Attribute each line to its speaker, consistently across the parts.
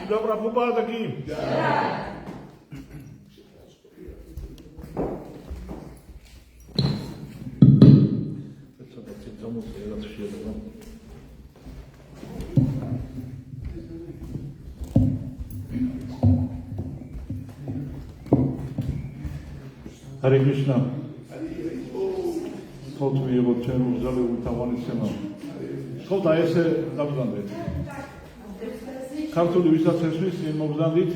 Speaker 1: Sudah Prabhupada lagi. Hare Krishna. Tot მიიღოთ ჩვენ უზალეულ თავანიცემა. Tot აი ესე დავგანდეთ. ქართული ვისაც ესმის იმ მოგზანდით.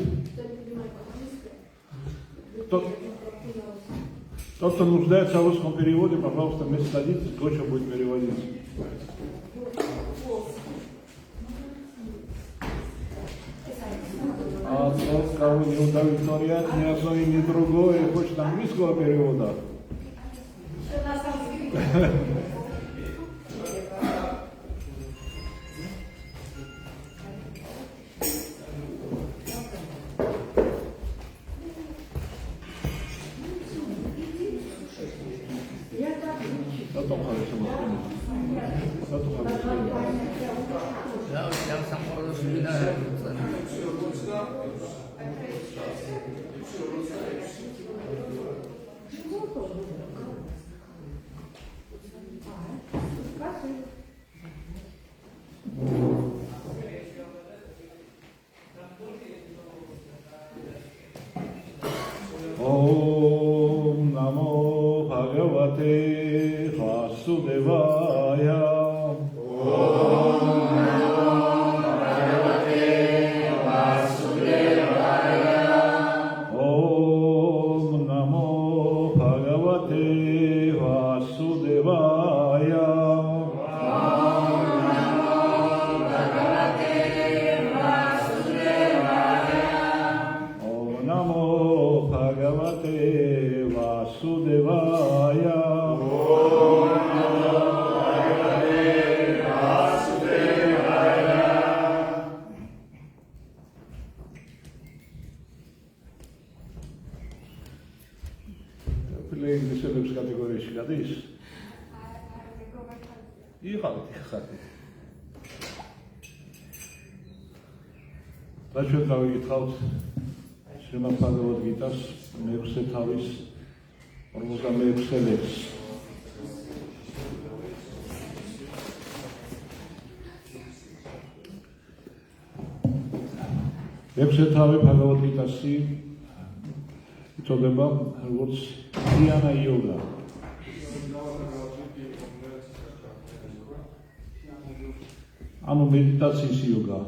Speaker 1: Тот, кто нуждается в русском переводе, пожалуйста, вместе садитесь, Гоча будет переводить. А тот, кого не удовлетворяет ни одно и ни другое, хочет английского перевода. Om Namo Bhagavate Vasudevaya. ინგლისელების კატეგორიაში გადის? იხალეთ. და ჩვენ დავიკითხავთ შრიმად ბჰაგავად გიტას მე-6 თავის 46 ლექსს. მე-6 თავი ბჰაგავად გიტასი იწოდება როგორც ධიანა იოგა. ანუ მედიტაციის იოგა.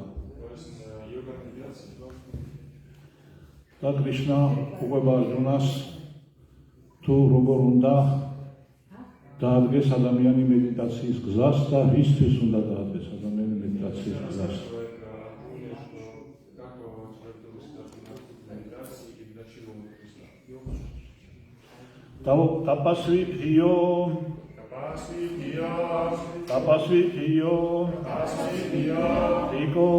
Speaker 1: და კრიშნა უყვება არჯუნას თუ როგორ უნდა დაადგეს ადამიანი მედიტაციის გზას და რისთვის უნდა დაადგეს ადამიანი მედიტაციის გზას. Tapasvithiyo, Tiko,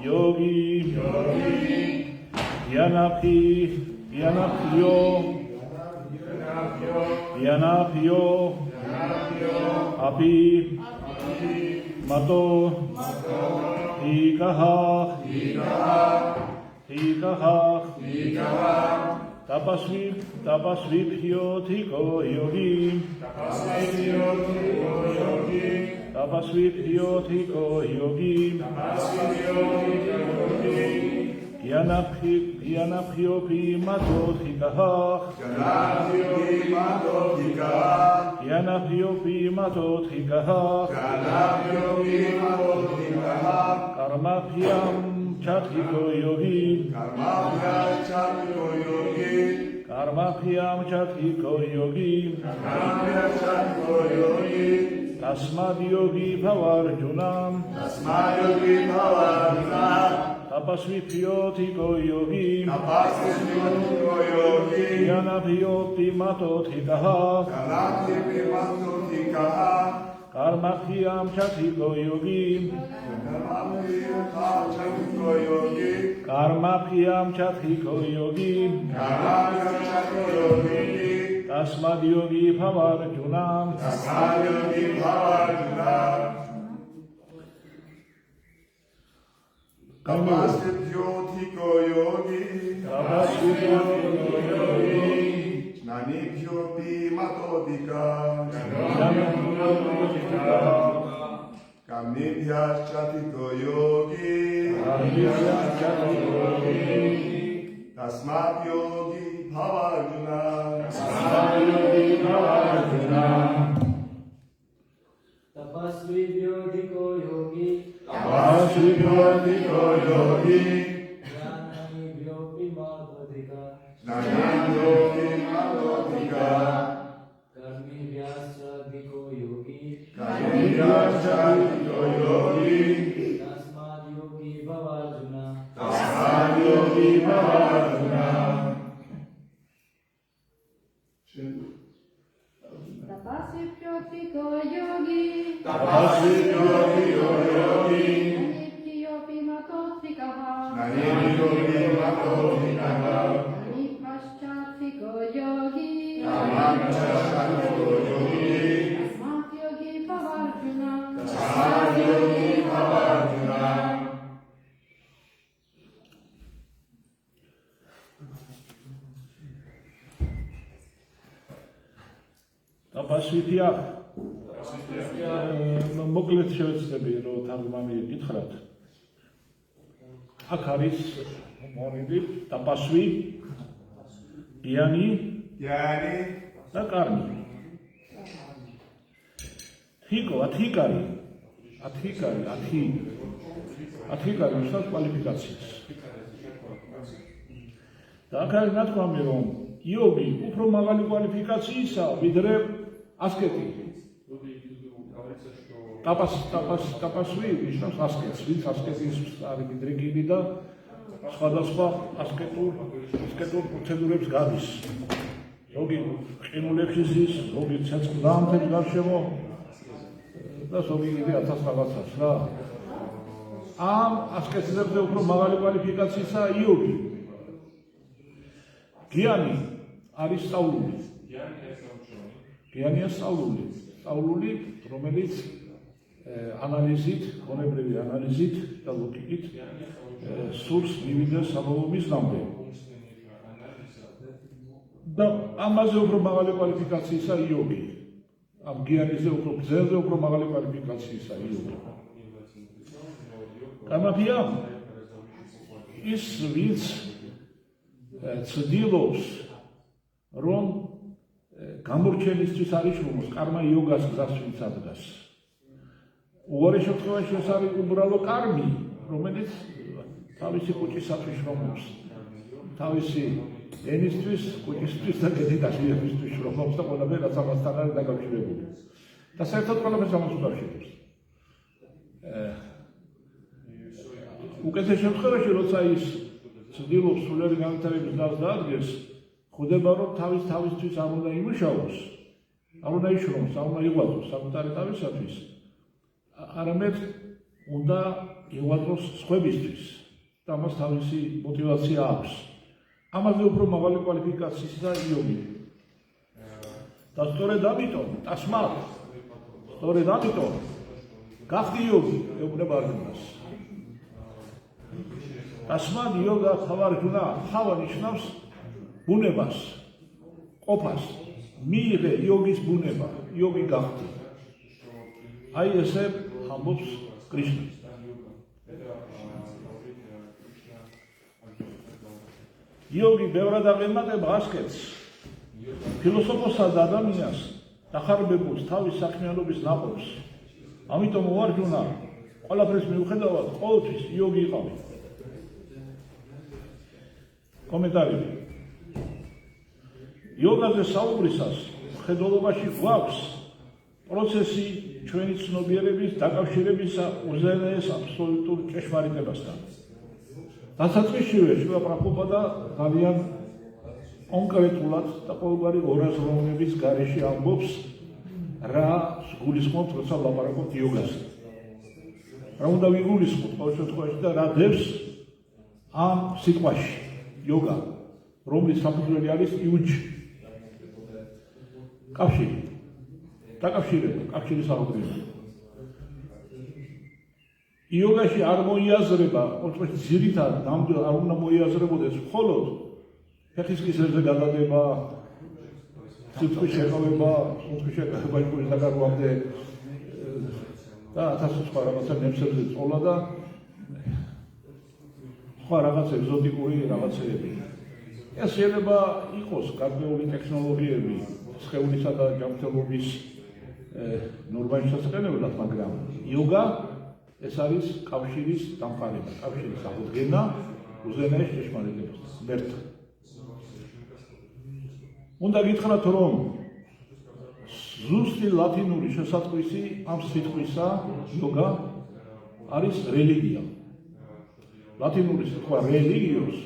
Speaker 1: Yogi, Yanapyo, Api, Mato, Hikaha, Tapasvithiyo, Tiko, Yogi, Yanapyo pi mato hikaha, Karmapyam chatiko yogi, Tasmad yogi bhavarjunam, Tapasvithiyo Tiko yogi, Yanapyo pi mato hikaha, Karmakhyam Chathiko Yogi. Karmakhyam Chathiko Yogi. Tasmad Yogi Bhavarjuna.
Speaker 2: Tapasvibhyotiko yogi. Nanibhyopi matodika. Kamnibhyashchatiko yogi. Tasmat yogi bhavarjuna.
Speaker 3: Tapasvibhyotiko yogi.
Speaker 2: Tapasvibhyotiko yogi.
Speaker 3: Nanibhyopi matodika.
Speaker 2: Nanibhyopi matodika.
Speaker 3: Karmibhyashchatiko yogi.
Speaker 2: Kamnibhyashchatiko yogi.
Speaker 3: Tasmad yogi bhavarjuna.
Speaker 2: Tasmad yogi bhavarjuna.
Speaker 4: Tapasvibhyotiko yogi.
Speaker 2: Tapasvibhyotiko yogi.
Speaker 4: Nanibhyopi matodikaha.
Speaker 2: Nanibhyopi matodikaha.
Speaker 4: Nanibhyashchatiko yogi.
Speaker 2: Kamnibhyashchatiko yogi.
Speaker 4: Tasmat yogi bhavarjuna.
Speaker 2: Tasmad yogi bhavarjuna.
Speaker 1: Tapasvitya. მოკლედ შევეცდები რომ თარგმანი გითხრათ. აქ არის მონიდი ტაპასვი, გიანი და კარმი. თიკო, ათიკარი უშავს კვალიფიკაციას. და აქ არის ნათქვამი რომ იოგი უფრო მაღალი კვალიფიკაციისაა ვიდრე ასკეტი. ტაპასვი ნიშნავს ასკეტს, ვინც ასკეტის არის მიდრეკილი და სხვადასხვა ასკეტურ პროცედურებს გადის. ზოგი ყინულებში ზის, ზოგი ცეცხლდაამთებს გარშემო და ზოგი კიდე 1000 რაღაცას რა. ამ ასკეტებზე უფრო მაღალი კვალიფიკაციისაა იოგი. გიანი არის სწავლული. გიანია სწავლული, რომელიც ანალიზით, ქონებრივი ანალიზით და ლოგიკით სურს მივიდეს საბოლოო მიზნამდე. და ამაზე უფრო მაღალი კვალიფიკაციისა იოგი. ამ გიანიზე უფრო გზელზე უფრო მაღალი კვალიფიკაციისა იოგი. გამაფია ის ვინც ცდილობს რომ გამორჩენისთვის არის რომ კარმა იოგას გზას ვინც ადგას. უარი შემთხვევაში ეს არის უბრალო კარმი, რომელიც თავისი კუჭისათვის შრომობს, თავისი ენისთვის, კუჭისთვის და გედიდაშვილებისთვის შრომობს და ყველაფერი რაც ამასთან არის დაკავშირებული. და საერთოდ ყველაფერს ამას უკავშირებს. უკეთეს შემთხვევაში, როცა ის ცდილობს სულიერი განვითარების გზას დაადგეს, ხვდება რომ თავისთვის არ უნდა იმუშაოს, არ უნდა იშრომოს, არ უნდა იღვაწოს საკუთარი თავისათვის. არამედ უნდა იღვაწოს სხვებისთვის და ამას თავისი მოტივაცია აქვს. ამაზე უფრო მაღალი კვალიფიკაციისა იოგი. და სწორედ ამიტომ გახდი იოგი ეუბნება არჯუნას. დასმად იოგა ხავარჯუნა, ხავა ნიშნავს ბუნებას, ყოფას, მიიღე იოგის ბუნება, იოგი გახდი. აი ესე ამბობს კრიშნა. იოგი ბევრად აღემატება ასკეტს, ფილოსოფოსსა და ადამიანს დახარბებულს თავის საქმიანობის ნაყოფს. ამიტომ ვარჯუნა ყველაფრის მიუხედავად ყოველთვის იოგი იყავი. კომენტარები. იოგაზე საუბრისას მხედველობაში გვაქვს პროცესი ჩვენი ცნობიერების დაკავშირებისა უზენაეს აბსოლუტურ ჭეშმარიტებასთან. დასაწყისშივე შივა პრაბჰუპადა ძალიან კონკრეტულად და ყოველგვარი ორაზროვნების გარეშე ამბობს რა გულისხმობთ, როცა ვლაპარაკობთ იოგაზე. რა უნდა ვიგულისხმოთ ყოველ შემთხვევაში და რა დევს ამ სიტყვაში იოგა, რომლის საფუძველი არის იუჯი. კავშირი. დაკავშირება, კავშირის აღდგენა. იოგაში არ მოიაზრება, ოთხი ძირითად ნამდვილად არ უნდა მოიაზრებოდეს მხოლოდ ფეხის კისერზე გადადება, სიტყვის შეყოვება, სიტყვის შეყოვება ის დაგარღვამდე და 1000 სხვა რაღაცა ნემსებზე წოლა და სხვა რაღაცა ეგზოტიკური რაღაცეები. ეს შეიძლება იყოს გარკვეული ტექნოლოგიები, სხეულისა და ჯანმრთელობის ნორმების შესაძლებლად, მაგრამ იოგა ეს არის კავშირის დამყარება, კავშირის აღდგენა უზენაეს ჭეშმარიტებას მერთან. უნდა გითხრათ, რომ ზუსტი ლათინური შესატყვისი ამ სიტყვისა იოგა არის რელიგია. ლათინური სიტყვა რელიგიოს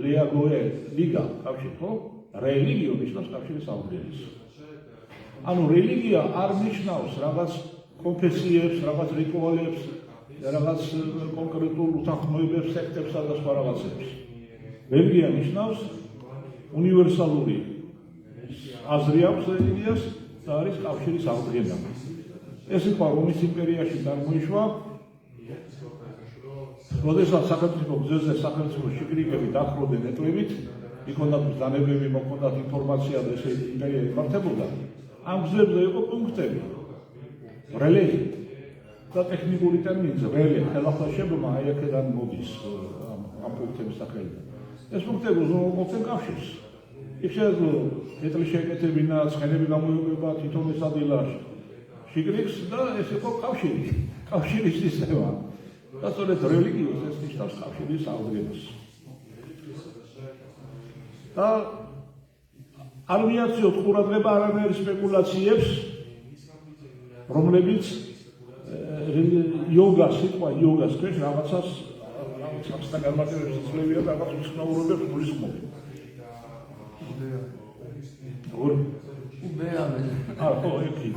Speaker 1: რეაგოე ლიგა კავშირი, ხო? რელიგიო ნიშნავს კავშირის აღდგენას. ანუ რელიგია არ ნიშნავს რაღაც კონფესიებს, რაღაც რიტუალებს, რაღაც კონკრეტულ უთანხმოებებს, სექტებსა და სხვა რაღაცებს. რელიგია ნიშნავს უნივერსალური აზრი აქვს რელიგიას და არის კავშირის აღდგენა. ეს იყო რომის იმპერიაში წარმოიშვა, როდესაც სახელმწიფო გზებზე სახელმწიფო შიგრიგები დახვროდნენ ეტლებით, იქონდათ ბრძანებები, მოხდათ ინფორმაცია და ეს იმპერია იმართებოდა. ამ გზებზე იყო პუნქტები. რელე და ტექნიკური ტერმინი რელე ხელახლა აი აქედან მოდის ამ პუნქტების სახელიდან. ეს პუნქტები უზრუნველყოფენ კავშირს. იქ შეიძლება ეტლი შეეკეთებინა, ცხენები გამოიყოფა თითოეულ სადილაში. შიგრიგს და ეს იყო კავშირი, კავშირის სისტემა. და სწორედ რელიგიას ეს ნიშნავს კავშირის აღდგენას. და არ მიაქციოთ ყურადღება არანაირ სპეკულაციებს, რომლებიც იოგა სიტყვა იოგას ქვეშ რაღაცას და განმარტებებს იძლევია და რაღაც უცნაურობებს გულისხმობს. ხო, ეკი,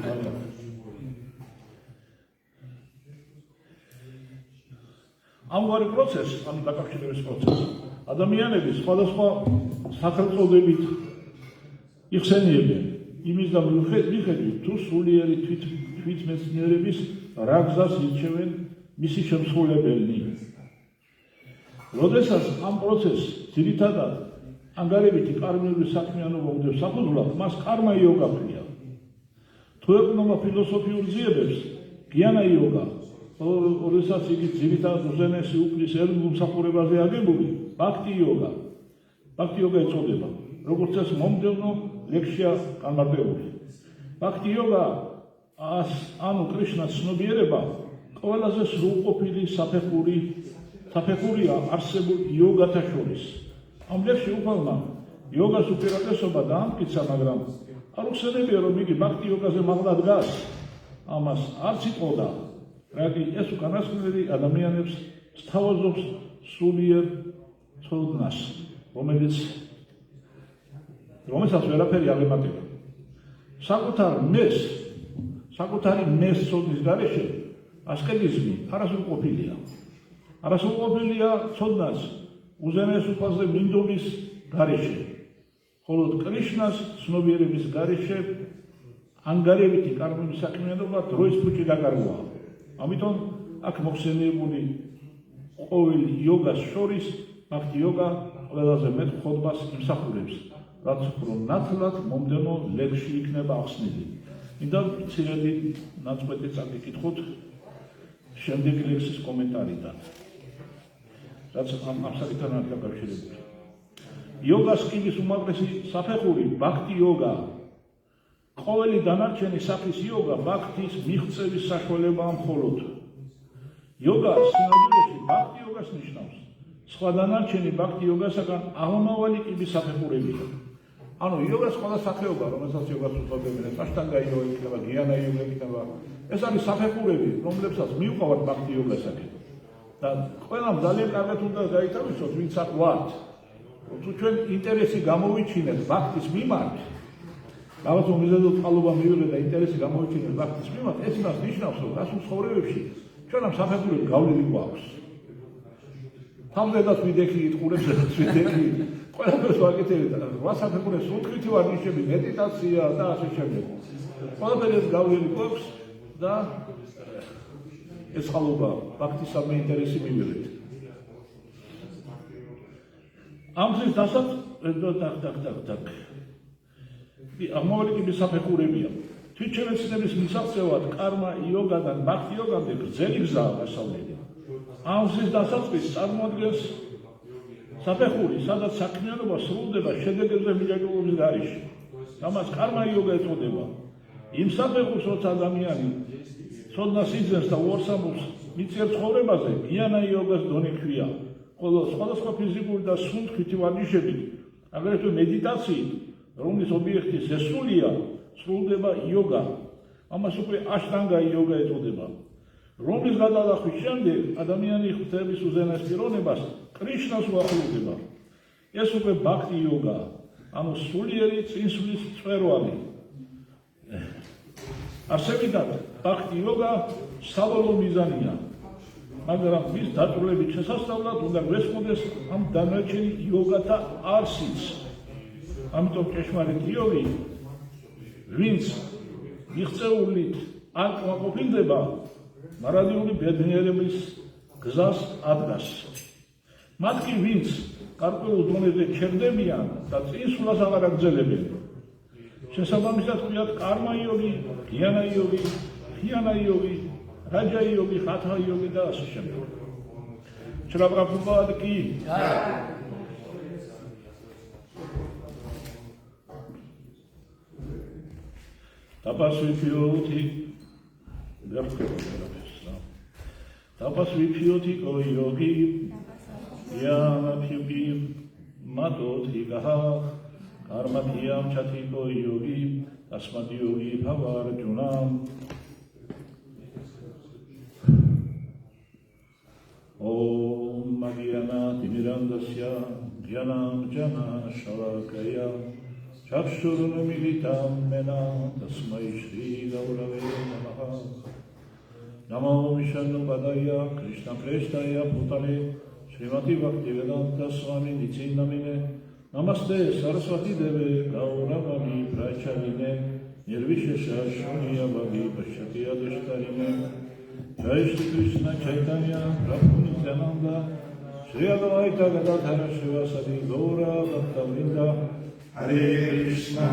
Speaker 1: ამგვარი პროცესი, ანუ დაკავშირების პროცესი, ადამიანები სხვადასხვა სახელწოდებით იხსენიებენ იმის და მიუხედავად თუ სულიერი თვითმეცნიერების რა გზას ირჩევენ მისი შემსრულებელი. როდესაც ამ პროცესს ძირითადად ანგარებითი კარმიული საქმიანობა უდევს საფუძვლად, მას კარმა იოგა ქვია. თუ ეყრდნობა ფილოსოფიურ ძიებებს, გიანა იოგა, როდესაც იგი ძირითადად უზენაესი უფლის ელმომსახურებაზე აგებული, ბhakti yoga. Bhakti yoga ეწოდება. როგორც ეს მომდევნო ლექსია განმარტებული. Bhakti yoga ანუ კრიშნას ცნობიერება ყველაზე სრულყოფილი საფეხურია არსებულ იოგათა შორის. ამ ლექსში უფალმა იოგას უპირატესობა დაამტკიცა, მაგრამ არ უხსენებია, რომ იგი Bhakti yoga-ზე მაღლა დგას. ამას არც იტყოდა. რაგი ეს უკანასკნელი ადამიანებს სთავაზობს სულიერ ცოდნას, რომელსაც ვერაფერი არ ემატება. საკუთარი მეს ცოდნის გარეშე ასკეტიზმი არასრულყოფილია. არასრულყოფილია ცოდნას უზენაეს უფალზე მინდობის გარეშე. ხოლო კრიშნას ცნობიერების გარეშე ანგარებითი კარმული საქმიანობა დროის ფუჭი დაკარგვა. ამიტომ აქ მოხსენიებული ყოველი იოგას შორის ბhakti yoga ყველაზე მეტ ხოდბას იმსახურებს, რაც უფრო ნათლად მომდევნო ლექსში იქნება ახსნილი. მინდა მცირედი ნაწყვეტი წაგიკითხოთ შემდეგი ლექსის კომენტარიდან, რაც ამ საკითხთან არის დაკავშირებული. იოგას კიდის უმაღლესი საფეხური bhakti yoga. ყოველი დანარჩენი სახის იოგა ბაქთის მიღწევის საშუალებაა მხოლოდ. იოგა სინამდვილეში ბhakti yoga-ს ნიშნავს. სხვა დანარჩენი bhakti yoga-საგან აღმავალი კიბის საფეხურებია. ანუ იოგას ყველა სახეობა, რომელსაც იოგას უწოდებენ, აშტანგა იოგა იქნება, გიანა იოგა იქნება, ეს არის საფეხურები, რომლებსაც მიუყვავთ bhakti yoga-საკენ. და ყველამ ძალიან კარგად უნდა გაითავისოს, ვინც აქ ვართ. თუ ჩვენ ინტერესი გამოვიჩინეთ ბაქთის მიმართ, რაღაც მიზეზო წყალობა მივიღე და ინტერესი გამოიჩინე ბაქთის მიმართ, ეს იმას ნიშნავს, რომ გასულ ცხოვრებებში ჩვენ ამ საფეხურით გავლილი გვაქვს. თამზედაც ვიდექით, ყურებსაც ვიდექით, ყველაფერს ვაკეთებთ და რა საფეხურით სუნთქვითი ვარ ნიშნები, მედიტაცია და ასე შემდეგ. ყველაფერს გავლილი გვაქვს და ეს წყალობა ბაქთისადმი ინტერესი მივიღეთ. ამის დასაწყისად აღმავლინების საფეხურებია. თვითშემეცნების მისაღწევად კარმა იოგადან ბაქთი იოგამდე გრძელი გზაა გასავლელი. ამის დასაწყისს წარმოადგენს საფეხური, სადაც საქმიანობა სრულდება შედეგებზე მიჯაჭვობის გარეშე. ამას კარმა იოგა ეწოდება. იმ საფეხურს, როცა ადამიანი ცოდნას იძენს და უარსამობს მიწიერ ცხოვრებაზე, გიანა იოგას დონე ქვია. ხოლო სხვადასხვა ფიზიკური და სუნთქვითი ვარჯიშებით, აგრეთვე მედიტაციით, რომლის ობიექტი ზესულია, სრულდება იოგა. ამას უკვე აშტანგა იოგა ეწოდება. რომლის გადალახვის შემდეგ ადამიანი ღვთაების უზენაეს პიროვნებას კრიშნას უახლოვდება. ეს უკვე ბაქთი იოგა, ანუ სულიერი წინსვლის წვერვალი. არსებითად ბაქთი იოგა საბოლოო მიზანია. მაგრამ მის დაწვრილებით შესასწავლად უნდა გვესმოდეს ამ დანარჩენი იოგათა არსიც. ამიტომ ჭეშმარიტი იოგი, ვინც მიღწეულით არ კმაყოფილდება, მარადიული ბედნიერების გზას ადგას. მათ კი ვინც გარკვეულ დონეზე ჩერდებიან და წინსვლას აღარ აგრძელებენ. შესაბამისად ვთქვათ კარმა იოგი, გიანა იოგი, ხიანა იოგი, რაჯა იოგი, ხათა იოგი და ასე შემდეგ. შრა პრაბჰუპად კი tapasvipyoti ko yogi yana pyugi matoti gaha karma kiyam chati ko yogi tasmat yogi bhavar junam om magyana timirandasya jnanam jana shalakaya Chakshurun militam mena tasmai shri gaurave namaha Namo Vishnu Padaya Krishna Prestaya Putale Srimati Bhaktivedanta Swami Nityanamine Namaste Saraswati Deve Gauravani Pracharine Nirvishesha Shunya Bhagi Pashyati Adishtarine Jai Shri Krishna Chaitanya Prabhu Nityananda Shri Advaita Gadadhara Shivasadi Gaura Bhaktavrinda
Speaker 2: Hare Krishna,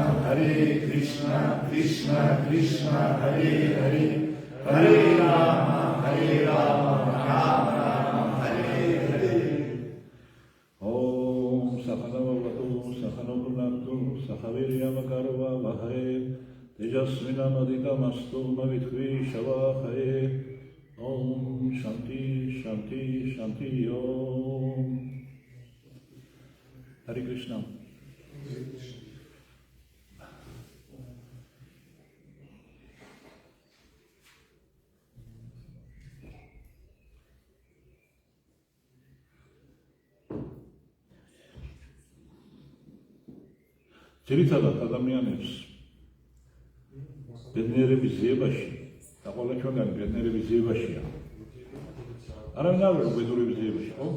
Speaker 2: Krishna Krishna, Hare Hare, Hare Rama, Rama Rama, Hare Hare.
Speaker 1: Om Sakhana Vavatu, Sakhana Bhunaktu, Sakhaviryam Karva Vahare, Tejasvina Madita Mastu Mavitvi Shavahare. Om Shanti, Shanti, Shanti Om. Hare Krishna. ძირითადად ადამიანებს ბედნიერების ზიებაში და ყველა ჩვენგანი ბედნიერების ზიებაშია. არავინ არ არის უბედურების ზიებაში, ხო?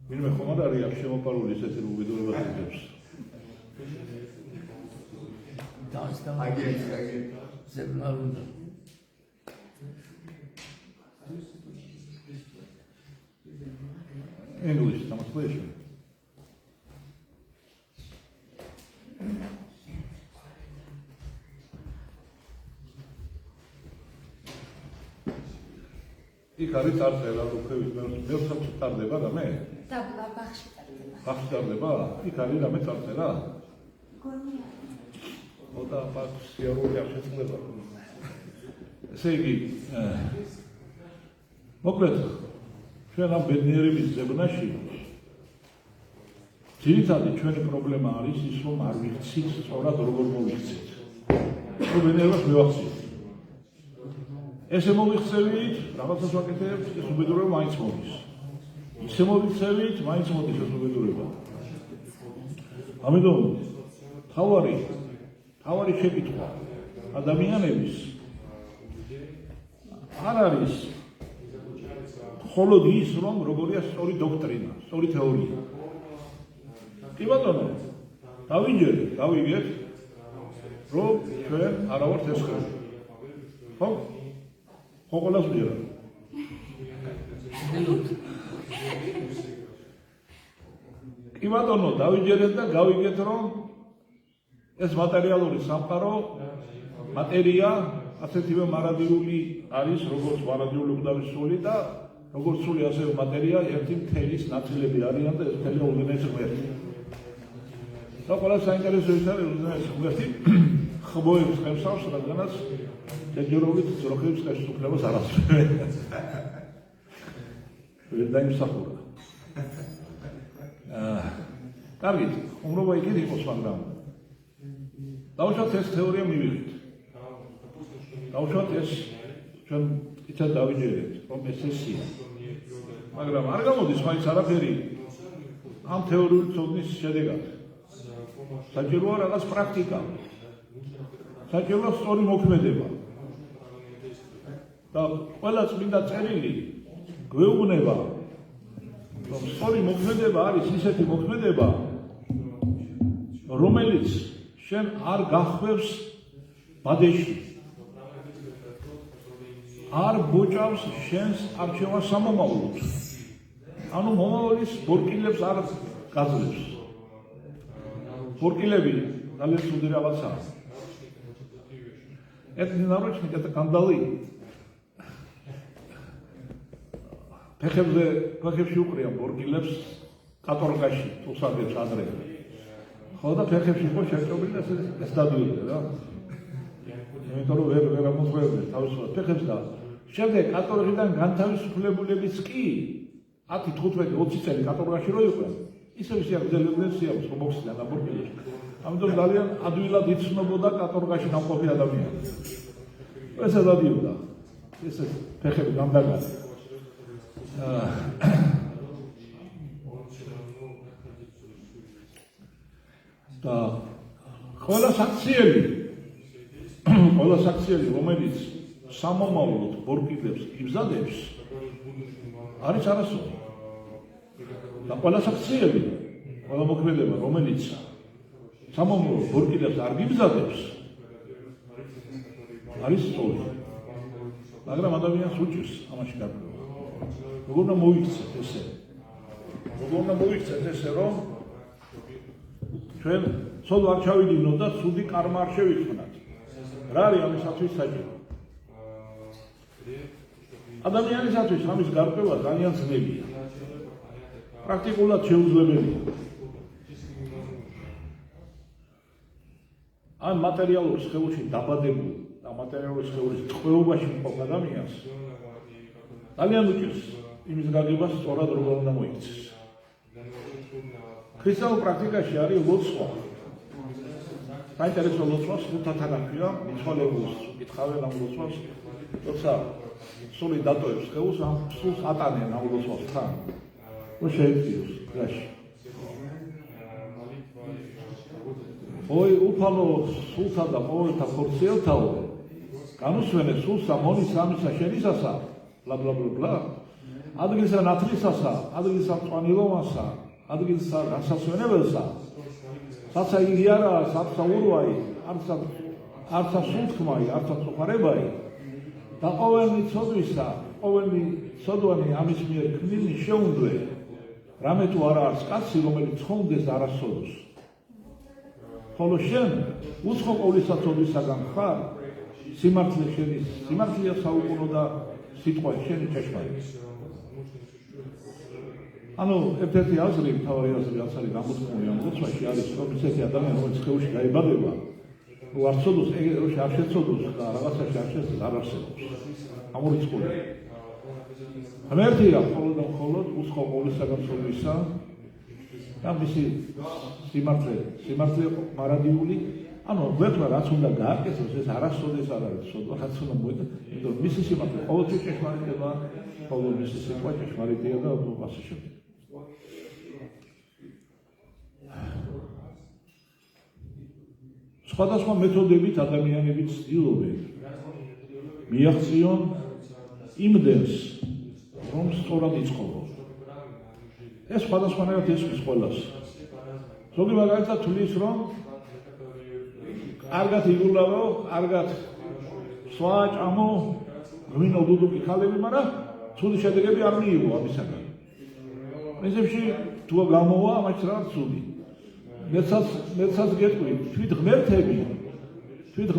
Speaker 1: ვინმე ხომ არ არის აქ შემოპარული ესეთი უბედურებას ზიებს.
Speaker 2: Agent.
Speaker 5: ზებნარუნდა.
Speaker 1: English translation. იქ არის წარწერა რუხევის მეოცე წარდება და მე
Speaker 4: დაბლა ბახში დაბლა.
Speaker 1: ბახში წარდება? იქ არის რამე წარწერა?
Speaker 4: გონია.
Speaker 1: ოდა ბახში სიარული არ შეცვლება. ესე იგი, მოკლედ, ჩვენ ამ ბედნიერების ზებნაში ძირითადი ჩვენი პრობლემა არის ის, რომ არ ვიცით სწორად როგორ მოვიქცეთ. ბედნიერებას მივახციეთ. ესე მოვიქცევით, რაღაცას ვაკეთებთ, ეს უბედურება მაინც მოდის. ისე მოვიქცევით, მაინც მოდის ეს უბედურება. ამიტომ თავარი თავარი შეკითხვა ადამიანების არ არის მხოლოდ ის, რომ როგორია სწორი დოქტრინა, სწორი თეორია. კი ბატონო, დავიგეთ, რომ ჩვენ არა ვართ ეს ხელი. ხო? ხო ყველას ვიღებ. კი ბატონო, დავიჯერეთ და გავიგეთ, რომ ეს მატერიალური სამყარო, მატერია, ასეთივე მარადიული არის, როგორც მარადიული უკდავის სული და როგორც სული, ასევე მატერია, ერთი მთელის ნაწილები არიან და ეს მთელი უდიდესი ღმერთი. და ყველა საინტერესო ის არის, უდიდესი ღმერთი ხმოებს ხევსავს, რადგანაც ჯერჯერობით ძროხებს ხელშეუფლებას არ ასწრებს. ვერ დაიმსახურა. კარგი, უმრობა იქით იყოს, მაგრამ დავუშვათ ეს თეორია მივიღეთ. დავუშვათ ეს ჩვენ იცით დავიჯერეთ, რომ ეს ესია. მაგრამ არ გამოდის მაინც არაფერი ამ თეორიული ცოდნის შედეგად. საჭიროა რაღაც პრაქტიკა. საჭიროა სწორი მოქმედება. და ყველა წმინდა წერილი გვეუბნება, რომ სწორი მოქმედება არის ისეთი მოქმედება, რომელიც შენ არ გახვევს ბადეში. არ ბოჭავს შენს არჩევას სამომავლოდ. ანუ მომავლის ბორკილებს არ გაძლევს. ბორკილები ძალიან ცუდი რაღაცაა. Это не наручник, это кандалы. ფეხებში უყრიან ბორკილებს კატორგაში, თუსადებს ადრე. ხო და ფეხებში იყო შეჭრობილი და ეს დადიოდა რა. იმიტომ რომ ვერ ამოწევდნენ თავისუფლად ფეხებს და შემდეგ კატორღიდან განთავისუფლებულებიც კი 10, 15, 20 წელი კატორგაში რო იყვნენ, ისევ შეაგრძელებდნენ სიამოვნებას, რომ მოხსნიან ამ ბორკილებს. ამიტომ ძალიან ადვილად იცნობოდა კატორგაში ნამყოფი ადამიანი. ესე დადიოდა. ეს ფეხები გამდაგადა. და ყველა საქციელი, რომელიც სამომავლოდ ბორკილებს იბზადებს, არის არასწორი. და ყველა საქციელი, ყველა მოქმედება, რომელიც სამომავლოდ ბორკილებს არ გიბზადებს, არის სწორი. მაგრამ ადამიანს უჭირს ამაში გარკვევა. როგორ უნდა მოიქცეთ ესე, რომ ჩვენ ცოდვა არ ჩავიდინოთ და ცუდი კარმა არ შევიქმნათ. რა არის ამისათვის საჭირო? ადამიანისათვის ამის გარკვევა ძალიან ძნელია. პრაქტიკულად შეუძლებელია. ან მატერიალურ სხეულში დაბადებულ და მატერიალური სხეულის ტყვეობაში მყოფ ადამიანს ძალიან უჭირს იმის გაგებას სწორად როგორ უნდა მოიქცეს. ქრისტიანულ პრაქტიკაში არის ლოცვა. საინტერესო ლოცვა სულთათან აქვია, მიცვალებულს კითხავენ ამ ლოცვას, როცა სული დატოვებს სხეულს, ამ სულს ატანენ ამ ლოცვას თან. შეეწიოს გაში. ой, უფალო სულთა და ყოველთა ხორციელთაო, განუსვენე სულსა მონის ამისა შენისასა, ბლა ბლა ბლა ბლა. ადგილსა ნათლისასა, ადგილსა მწვანილოვანსა, ადგილსა გასასვენებელსა, საცა იგი არაა, საცა ურვაი, არცა სულთქმაი, არცა წუხარებაი, და ყოველნი ცოდვისა, ყოველნი ცოდვანი ამის მიერ ქმნილი შეუნდვე, რამე თუ არა არის კაცი, რომელიც ცხონდეს არასოდეს. ხოლო შენ უცხო ყოვლისა ცოდვისაგან ხარ, სიმართლე შენის, სიმართლეა საუკუნო და სიტყვა შენი ჭეშმარიტი. ანუ ერთ-ერთი აზრი, მთავარი აზრი, რაც არის გამოთქმული ამ ლოცვაში არის, რომ ისეთი ადამიანი, რომელიც სხეულში გაიბადება, რომ არ ცოდოს, ეგრე არ შეცოდოს და რაღაცაში არ შეცდოს, არ არსებობს. ამორიცხული. ღმერთია მხოლოდ და მხოლოდ უცხო ყოვლისაგან ცოდვისა და მისი სიმართლე მარადიული, ანუ გვერდმა რაც უნდა გააკეთოს, ეს არასოდეს არ არის ცოდვა, რაც უნდა მოეწოს, იმიტომ რომ მისი სიმართლე ყოველთვის ჭეშმარიტება, ყოველ მისი სიტყვა ჭეშმარიტია და ასე შემდეგ. სხვადასხვა მეთოდებით ადამიანები ცდილობენ მიაღწიონ იმდენს, რომ სწორად იცხოვრონ. ეს სხვადასხვანაირად ესმის ყველას. ზოგი მაგალითად თulis, რომ კარგად იგულავო, კარგად სვა ჭამო, ღვინო დუდუკი ქალები, მაგრამ ცუდი შედეგები არ მიიღო ამისაგან. პრინციპში თუ გამოვა, ამას რა ცუდი. მეცაც გეტყვი, თვით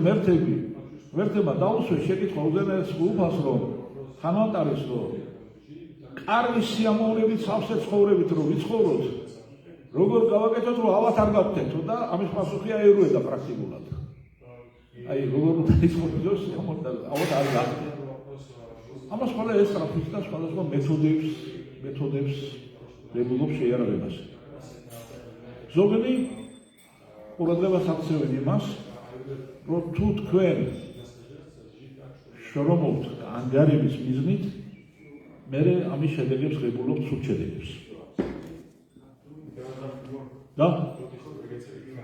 Speaker 1: ღმერთებმა დაუსვეს შეკითხვა უზენაეს უფალს, რომ ხანვატარეს, რომ კარგი სიამოვნებით სავსე ცხოვრებით რომ ვიცხოვროთ, როგორ გავაკეთოთ, რომ ავად არ გავხდეთო და ამის პასუხია ერუედა პრაქტიკულად. აი როგორ უნდა იცხოვროთ სიამოვნებით, ავად არ გავხდეთ. ამას ყველა ესწრაფვის და სხვადასხვა მეთოდებს ლებულობს შეიარაღებას. ზოგები ყურადღებას აქცევენ იმას, რომ თუ თქვენ შრომობთ ანგარების მიზნით, მერე ამის შედეგებს ღებულობთ სულ შედეგებს. და?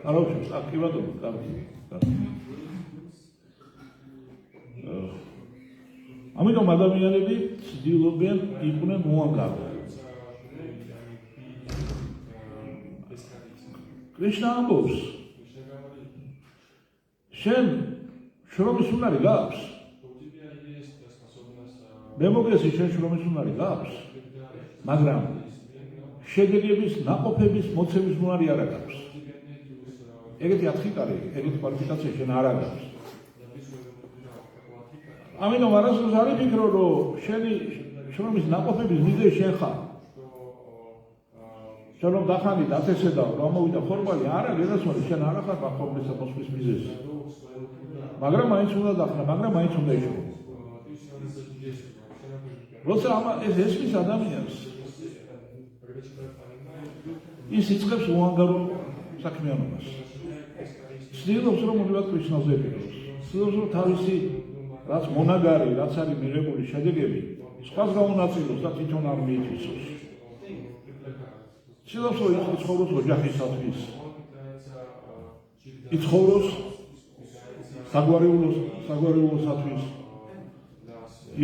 Speaker 1: არა უშავს, კი ბატონო, კარგი. ამიტომ ადამიანები ცდილობენ იყვნენ მოანგარო. კრიშნა ამბობს, შენ შრომის უნარი გაქვს? მე მოგესწრე, შენ შრომის უნარი გაქვს, მაგრამ შედეგების ნაყოფების მოცემის უნარი არ აქვს. ეგეთი ათხიკარი, ეგეთი კვალიფიკაცია შენ არ აქვს. ამიტომ არასდროს არ იფიქრო, რომ შენი შრომის ნაყოფების მიზეზი შენ ხარ. შენ რომ დახანით ათესე და რომ მოვიდა ხორბალი, არა, გასული შენ არ ხარ ხორბლისა მოსვლის მიზეზი. მაგრამ მაინც უნდა დახნა, მაგრამ მაინც უნდა იშოვო. როცა ეს ესმის ადამიანს ის იწყებს უანგარო საქმიანობას. ცდილობს, რომ მუდმივად კრიშნაზე ეკეთოს. ცდილობს, რომ თავისი რაც მონაგარი, რაც არის მიღებული შედეგები, სხვას გაუნაწილოს და თვითონ არ მიითვისოს. ცდილობს, რომ იცხოვროს ოჯახისათვის, იცხოვროს საგვარეულოსათვის,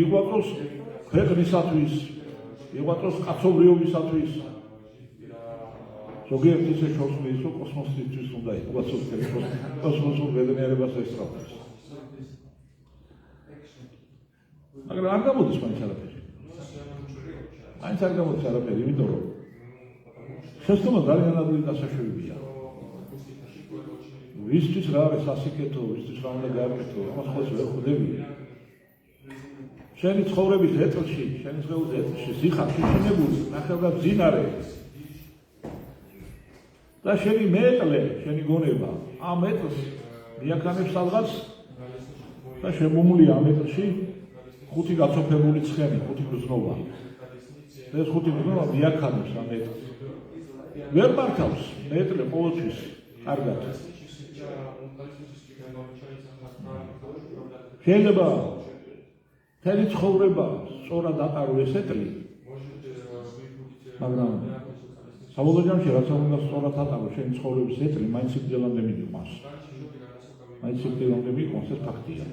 Speaker 1: იყვაყოს ქვეყნისათვის, იყვაყოს კაცობრიობისათვის. ზოგიერთ ისე შორს მიდის, რომ კოსმოსისთვის უნდა იყოს, კოსმოსურ ბედნიერებას ესწრაფოს. მაგრამ არ გამოდის მაინც არაფერი. მაინც არ გამოდის არაფერი, იმიტომ რომ შეცდომა ძალიან ადვილი დასაშვებია. ვისთვის რა არის სასიკეთო, ვისთვის რა უნდა გააკეთო, ამას ხოლმე ვერ ხვდები. შენი ცხოვრების ეტლში, შენი ცხოვრების ეტლში ზიხარში შენებული, ნახევრად ძინარე და შენი მეტლე, შენი გონება, ამ ეტლს მიაქანებს სადღაც და შემომულია ამ ეტლში ხუთი გაცოფებული ცხენი, ხუთი გრძნობა. ეს ხუთი გრძნობა მიაქანებს ამ ეტლს. ვერ მართავს მეტლე ყოველთვის კარგად. შეიძლება მთელი ცხოვრება სწორად ატარო ეს ეტლი, მაგრამ საბოლოო ჯამში რაც უნდა სწორად ატარო შენი ცხოვრების ეტლი, მაინც სიკვდილამდე მიყვანს. მაინც სიკვდილამდე მიყვანს, ეს ფაქტია.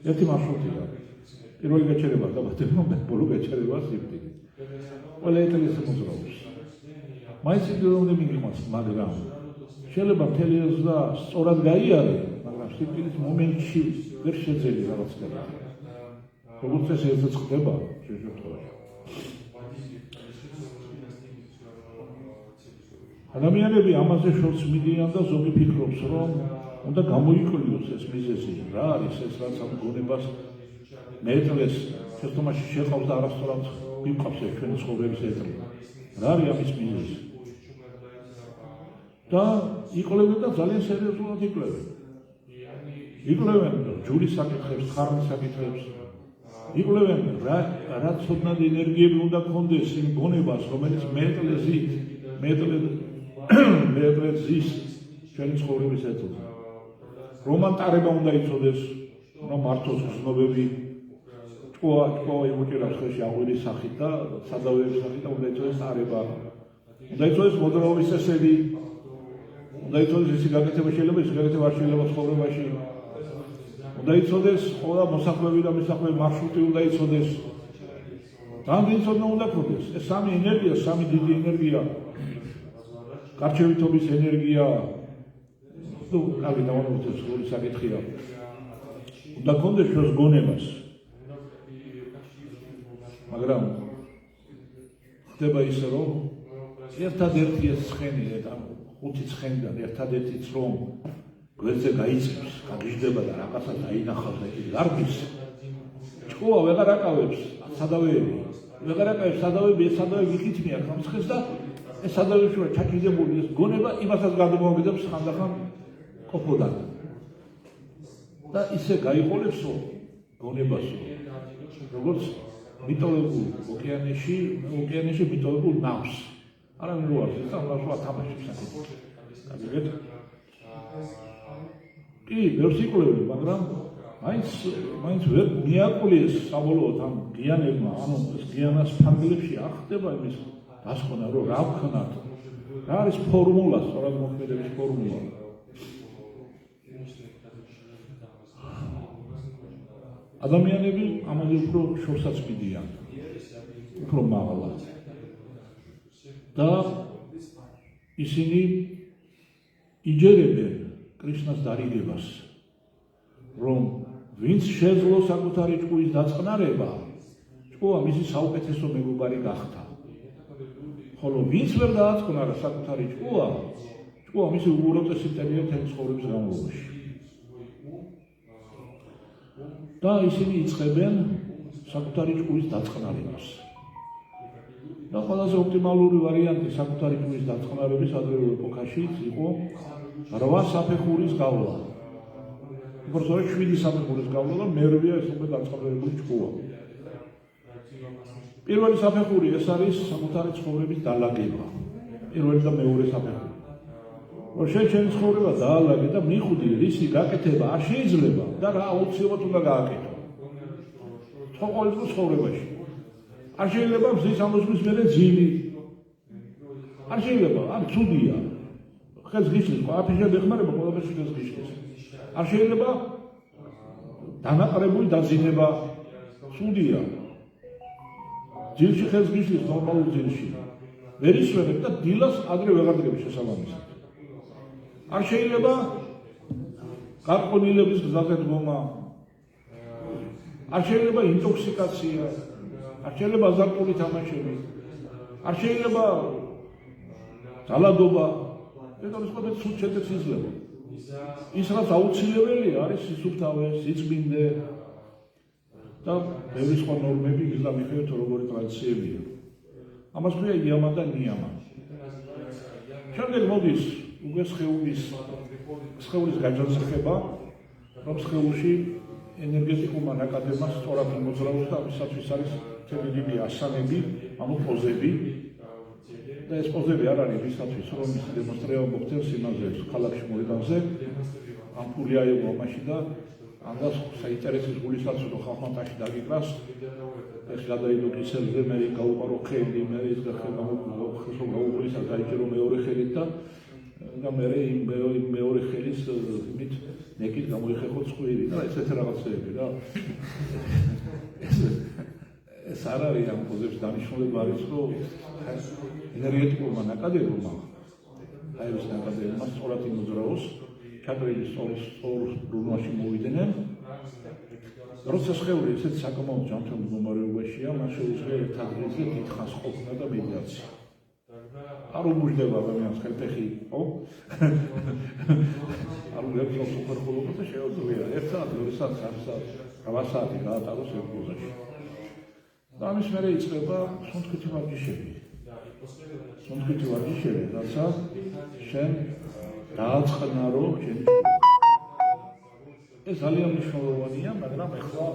Speaker 1: ერთი მარშრუტია. პირველი გაჩერება გაბატონო, ბოლო გაჩერება სიკვდილი. ყველა ეტლის მოძრაობს. მაინც სიკვდილამდე მიყვანს, მაგრამ შეიძლება მთელი ზრდა სწორად გაიარე, მაგრამ სიკვდილის მომენტში ვერ შეძლია რაღაც კეთილი. როგორც ეს ხდება შეშფოთებაში. ადამიანები ამაზე შორს მიდიან და ზოგი ფიქრობს, რომ უნდა გამოიკვლიოს ეს მიზეზი. რა არის ეს, რაც ამ გონებას მეტლეს შეცდომაში შეყავს და არასწორად მიყვავს ჩვენი ცხოვრების ეტლი. რა არის ამის მიზეზი? და იკვლევენ და ძალიან სერიოზულად იკვლევენ. იკვლევენ ჯურის საკითხებს, ხარვის საკითხებს. იკვლევენ რა ცოდნად ენერგიები უნდა გქონდეს იმ გონებას, რომელიც მეტლეს ზის ჩვენი ცხოვრების ეტლზე. რომ ატარება უნდა იცოდეს, რომ მართოს გრძნობები, ჭკუა იმუჭირავს ხელში აღვირის სახით და სადავეების სახით და უნდა იცოდეს ტარება. უნდა იცოდეს მოძრაობის წესები, უნდა იცოდეს ისი გაკეთება შეიძლება, ისი გაკეთება არ შეიძლება ცხოვრებაში. უნდა იცოდეს ყველა მოსახლეები და მისახლეები მარშრუტი უნდა იცოდეს. რამდენი ცოდნა უნდა ქონდეს. ეს სამი ენერგია, სამი დიდი ენერგია. გარჩევითობის ენერგია. ნუ კარგი დავამოწევს ორი საკითხია. უნდა ქონდეს შორს გონებას. მაგრამ ხდება ისე რომ ერთადერთი ეს ცხენი და ხუთი ცხენიდან ერთადერთიც რომ გვერდზე გაიწევს, გაგიჟდება და რაღაცა დაინახავს და იგი გარბის. ჭკუა ვეღარ აკავებს სადავეები. ვეღარ აკავებს სადავეები, ეს სადავეები იქითმია ხამცხეს და ეს სადავეები შუა ჩაკიდებული ეს გონება იმასაც გადმოაგდებს ხანდახან ყოფოდან. და ისე გაიყოლებსო გონებასო. როგორც მიტოვებულ ოკეანეში მიტოვებულ ნავს. არავინ რო არის, ეს ამას ათამაშებს საკითხი. კარგად? კი, ბევრს იკვლევენ, მაგრამ მაინც ვერ მიაკლიეს საბოლოოდ ამ გიანებმა, ანუ ეს გიანას ფარგლებში არ ხდება იმის დასკვნა, რომ რა ვქნათ. რა არის ფორმულა, სწორად მოქმედების ფორმულა. ადამიანები ამაზე უფრო შორსაც მიდიან, უფრო მაღლა. და ისინი იჯერებენ კრიშნას დარიგებას, რომ ვინც შეძლო საკუთარი ჭკუის დაწყნარება, ჭკუა მისი საუკეთესო მეგობარი გახდა. ხოლო ვინც ვერ დააწყნარა საკუთარი ჭკუა მისი უღუროწესი წელია მთელი ცხოვრების განმავლობაში. და ისინი იწყებენ საკუთარი ჭკუის დაწყნარებას. და ყველაზე ოპტიმალური ვარიანტი საკუთარი ჭკუის დაწყნარების ადრეულ ეპოქაში იყო 8 საფეხურის გავლა. უბრალოდ 7 საფეხურის გავლა და მერვეა ეს უკვე დაწყნარებული ჭკუა. პირველი საფეხური ეს არის საკუთარი ცხოვრების დალაგება. პირველი და მეორე საფეხური. რომ შენ ცხოვრება დაალაგე და მიხვდი რისი გაკეთება არ შეიძლება და რა აუცილებლად უნდა გააკეთო. ყოველდღიურ ცხოვრებაში. არ შეიძლება მზის ამოსვლის მერე ძილი. არ შეიძლება, არ ცუდია. ხელს გიშლის, აფიჟები ეხმარება ყველაფერში ხელს გიშლის. არ შეიძლება დანაყრებული დაძინება. ცუდია. ძილში ხელს გიშლის ნორმალურ ძილში. ვერ ისვენებ და დილას ადრე ვეღარ დგები შესაბამისად. არ შეიძლება გარყვნილების გზაზე დგომა. არ შეიძლება ინტოქსიკაცია. არ შეიძლება აზარტული თამაშები. არ შეიძლება ძალადობა. ეს ყველაფერი სულ შედეგს იძლევა. ის რაც აუცილებელია არის სისუფთავე, სიწმინდე და ბევრი სხვა ნორმები ის და მიხედვით როგორი ტრადიციებია. ამას ქვია იამა და ნიამა. შემდეგ მოდის უკვე სხეულის გაჯანსაღება, რომ სხეულში ენერგეტიკულმა ნაკადებას სწორად მოძრაობს და ამისათვის არის მთელი დიდი ასანები, ანუ პოზები. და ეს პოზები არ არის ისათვის, რომ ის დემონსტრება მოხდეს იმაზე ქალაქში მოედანზე, ამპული აიღო ამაში და ამდას საინტერესო გულისაცო ხალხმა ტაში დაგიკრას. ეს გადაიდო კისერზე, მე გაუყარო ხელი, მე ის გაუყრის დაიჭირო მეორე ხელით და მეორე ხელის იმით ნეკით გამოიხეხო წყვილი და ესეთი რაღაცეები რა. ეს არ არის ამ პოზებს დანიშნულება არის, რომ ენერგეტიკულმა ნაკადებმა, აი ეს ნაკადებმა სწორად იმოძრაოს, ჩატრილი სწორ ბრუნვაში მოვიდნენ. როცა სხეული ესეთ საკმაოდ ჯანმრთელ მდგომარეობაშია, მას შეუძლია ერთადერთი დიდხანს ყოფნა და მედიტაცია. არ უმუშდება ადამიანს ხელტეხი, ხო? არ უნდა სუპერხოლოგოს და შეუძლია 1 საათი, 2 საათი, 3 საათი, 8 საათი გაატაროს ერთ პოზაში. და ამის მერე იწყება სუნთქვითი ვარჯიშები. სუნთქვითი ვარჯიშები, რასაც შენ დააწყნარო შენი. ეს ძალიან მნიშვნელოვანია, მაგრამ ეხლა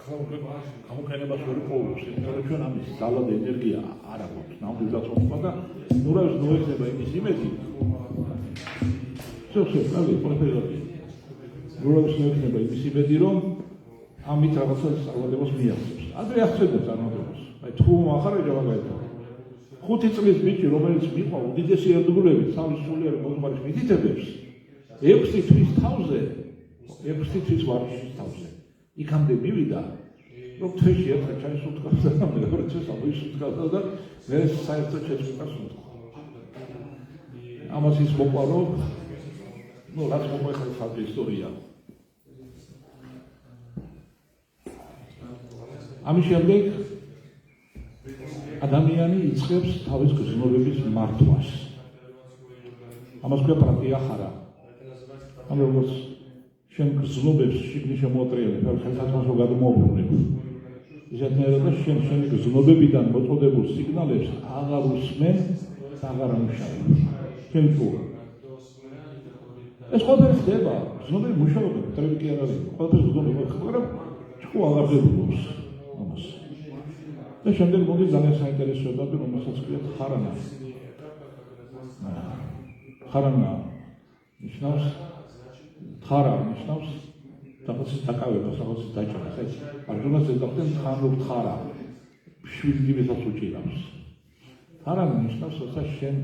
Speaker 1: გამოყენებას ვერ პოულობს, იმიტომ რომ ჩვენ ამის ძალა და ენერგია არ აქვს. ნამდვილად ხომ და ნურავის ნოექნება იმის იმედი. სოციალური პროფილები. ნურავის ნოექნება იმის იმედი, რომ ამით რაღაცა წარმოდებას მიაღწევს. ადრე ახსენებს წარმოდებას. აი თუ ახარ ეჯავაგაითა. 5 წლის ბიჭი, რომელიც მიყვა უდიდესი ერთგულებით, თავის სულიერ მოძღვარის მითითებებს, 6 თვის თავზე, 6 თვის ვარჯიშის თავზე. იქამდე მივიდა, რომ თვეში ერთხელ ჩაისუნთქავდა და მეორე თვეს ამოისუნთქავდა და მე საერთოდ შეწყვიტა სუნთქვა. ამას ის მოყვა, რომ რაც მოყვა ახლა ხალხი ისტორია. ამის შემდეგ ადამიანი იწყებს თავის გრძნობების მართვას. ამას ქვია პრატიახარა. ამ როგორც შენ გრძნობებს შიგნით შემოატრიალებ, ხელსაწყოს რო გადმოუბრუნებ. ისეთნაირად შენი გრძნობებიდან მოწოდებულ სიგნალებს აღარ უსმენ, აღარ ამუშავებ. შენ თუ ეს ყველაფერი ხდება, გრძნობები მუშაობენ, ტრები კი არ არის. ყველაფერი გრძნობები ხდება, მაგრამ ჭკუ აღარ ღებულობს ამას. და შემდეგ მოდი ძალიან საინტერესო დაბი, რომელსაც ქვია ხარანა. ხარანა ნიშნავს ხარა ნიშნავს რაღაცის დაკავებას, რაღაცის დაჭერას, ეს არჯუნას ეძახდნენ ხანურ ხარა. შვილგიბესაც უჭირავს. ხარანა ნიშნავს, როცა შენ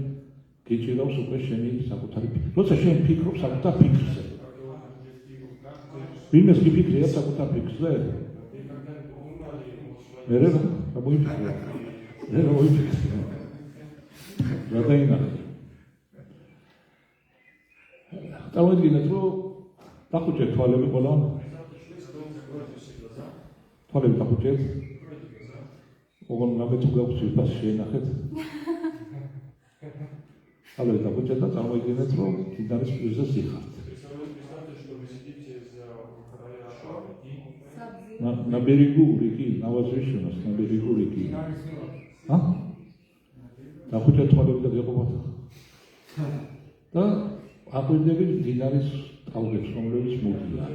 Speaker 1: გიჭირავს უკვე შენი საკუთარი ფიქრი. როცა შენ ფიქრობ საკუთარ ფიქრზე. ვინმეს გიფიქრია საკუთარ ფიქრზე? მე რა მოიფიქრე? მე რა მოიფიქრე? რა დაინახე? წარმოიდგინეთ, რომ დახუჭეთ თვალები ყველა. თვალები დახუჭეთ. ოღონდ ნაბეთ უგაქვს ვიფას შეენახეთ. თვალები დახუჭეთ და წარმოიდგინეთ, რომ მდინარის პირზე სიხართ. На берегу реки, на возвышенность, на берегу реки. Да хоть отвалил до географа. Да, а хоть дебил динарис талгес, комлевис мудия.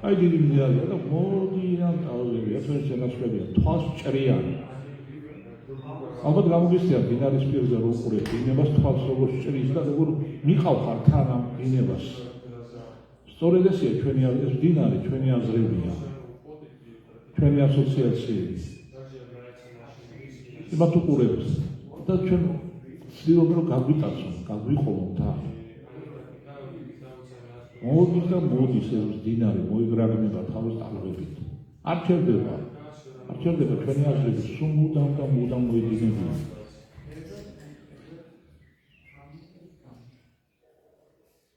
Speaker 1: Ай динарис, да мудия талгес, я тоже на шведе. Твас чария. ალბათ გამოგისია დინარის პირზე რო უყურებ ინებას თვალს როგორ შეჭრის და როგორ მიყავხარ თან ამ ინებას. სწორედ ესეა ჩვენი ეს დინარი ჩვენი აზრებია. ჩვენი ასოციაციები. იმათ უყურებთ და ჩვენ ვცდილობთ რომ გაგვიტაცონ, გაგვიყოლოთ თან. მოდის ეს დინარი მოიგრაგნება თავის ტალღებით. არ ჩერდება. არ ჩერდება ჩვენი აზრები სულ მუდამ და მუდამ მოიდინებიან.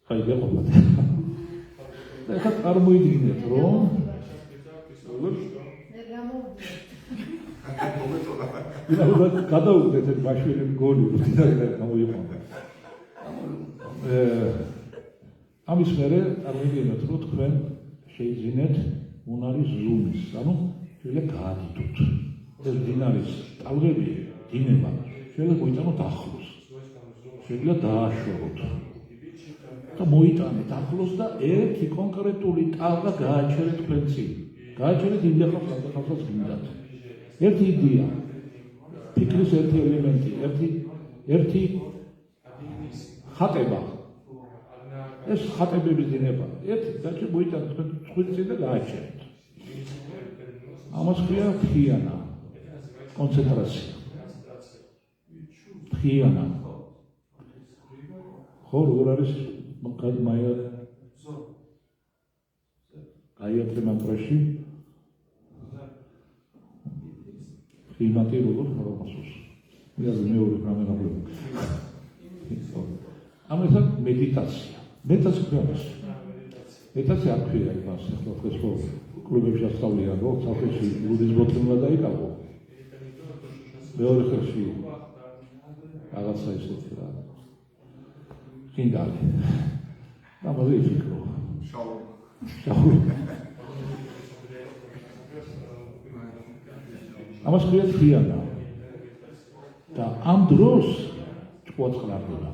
Speaker 1: ხაი გეყოლოთ. და ეხლა წარმოიდგინეთ რომ გადაუგდეთ ეს ბაშვილი მგონი რომ დინარი გამოიყვანა. ამის მერე წარმოიდგინეთ რომ თქვენ შეიძინეთ უნარის ზუმის, ანუ შეიძლება გაადიდოთ. ეს დინარის ტალღები, დინება შეიძლება მოიტანოთ ახლოს. შეიძლება დააშოროთ. და მოიტანეთ ახლოს და ერთი კონკრეტული ტალღა გააჩერეთ თქვენ წინ. გააჩერეთ იმდენხანსაც გინდათ. ერთი იდეა, ფიქრის ერთი ელემენტი, ერთი ხატება. ეს ხატებების დინება. ერთი დაჩი მოიტანეთ თქვენ წინ და გააჩერეთ. ამას ქვია ფხიანა, კონცენტრაცია. ფხიანა. ხო, როგორ არის მაგალითად გაიატრე მანტრაში ფხიანატი როგორ ხარობასოს. იაზე მეორე პრამენაბლები. ამასთან მედიტაცია. მედიტაცია მედიტაცია აქვია იმას, ახლა დღეს ხო კლუბებში ასწავლიან, რომ საფრთხე ბუდიზმმა დაიკავო. მეორე ხელში რაღაცა ისეთი რა. კინდალი. და მოიფიქრო. შაური. ამას ქვია ფხიანა. და ამ დროს ჭკუაწყლარდება.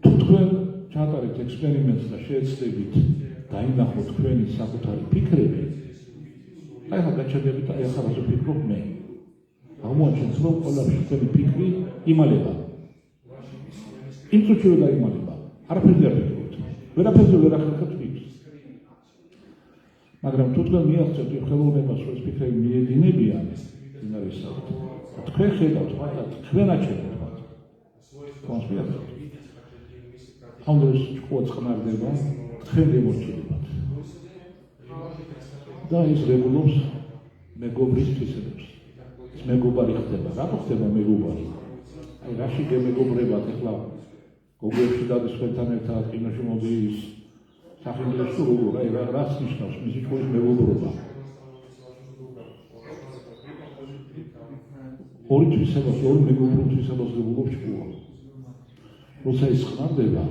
Speaker 1: თუ თქვენ ჩატარებთ ექსპერიმენტს და შეეცდებით დაინახოთ თქვენი საკუთარი ფიქრები, აი ახლა გაჩერდებით და ახლა რაზე ვფიქრობ მე. აღმოაჩენთ, რომ ყველაფერი თქვენი ფიქრი იმალება. იმ წუთში რომ დაიმალება, არაფერზე არ ფიქრობთ. ვერაფერზე ვერ ახერხებთ ფიქრს. მაგრამ თუ თქვენ მიაღწევთ ხელოვნებას, რომ ეს ფიქრები მიედინებიან, დინარისავთ. თქვენ ხედავთ, მაგრამ თქვენ აჩვენებთ მათ. კონსპირაციას. ამ დროს ჭკუა წყნარდება, თქვენ გემორჩილებათ. და ის რეგულობს მეგობრის თვისებებს. ეს მეგობარი ხდება. რატო ხდება მეგობარი? აი რაში გემეგობრებათ ახლა გოგოებში დადის ხელთან ერთად კინოში მოდის სახინდელს თუ როგორ აი რას ნიშნავს მისი ჭკუის მეგობრობა? ორი თვისებას, ორი მეგობრულ თვისებას რეგულობს ჭკუა. როცა ის ხმარდება,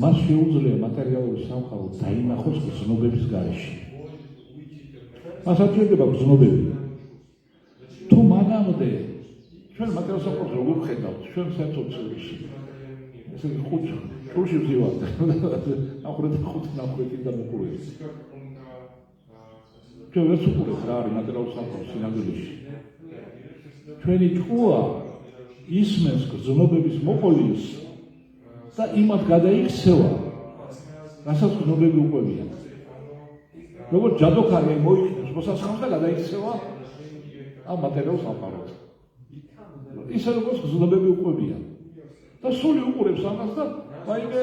Speaker 1: მას შეუძლია მატერიალური სამყარო დაინახოს გზნობების გარეშე. მას აჩვენდება გზნობები. თუ მანამდე ჩვენ მატერიალურ სამყაროს როგორ ხედავთ? ჩვენ საერთოდ ესე ხუთ შურში ვზივართ. ახრეთ ხუთ ნახრეთი და მოყურეთ. ჩვენ ვერ ვუყურებთ რა არის მატერიალურ სამყარო სინამდვილეში. ჩვენი ჭკუა ისმენს გზნობების მოყოლის და იმათ გადაიქცევა, რასაც გზნობები უყვებიან. როგორც ჯადოქარი მოიქნევს მოსასხამს და გადაიქცევა ამ მატერიალურ სამყაროს. ისე როგორც გზნობები უყვებიან. და სული უყურებს ამას და მაინე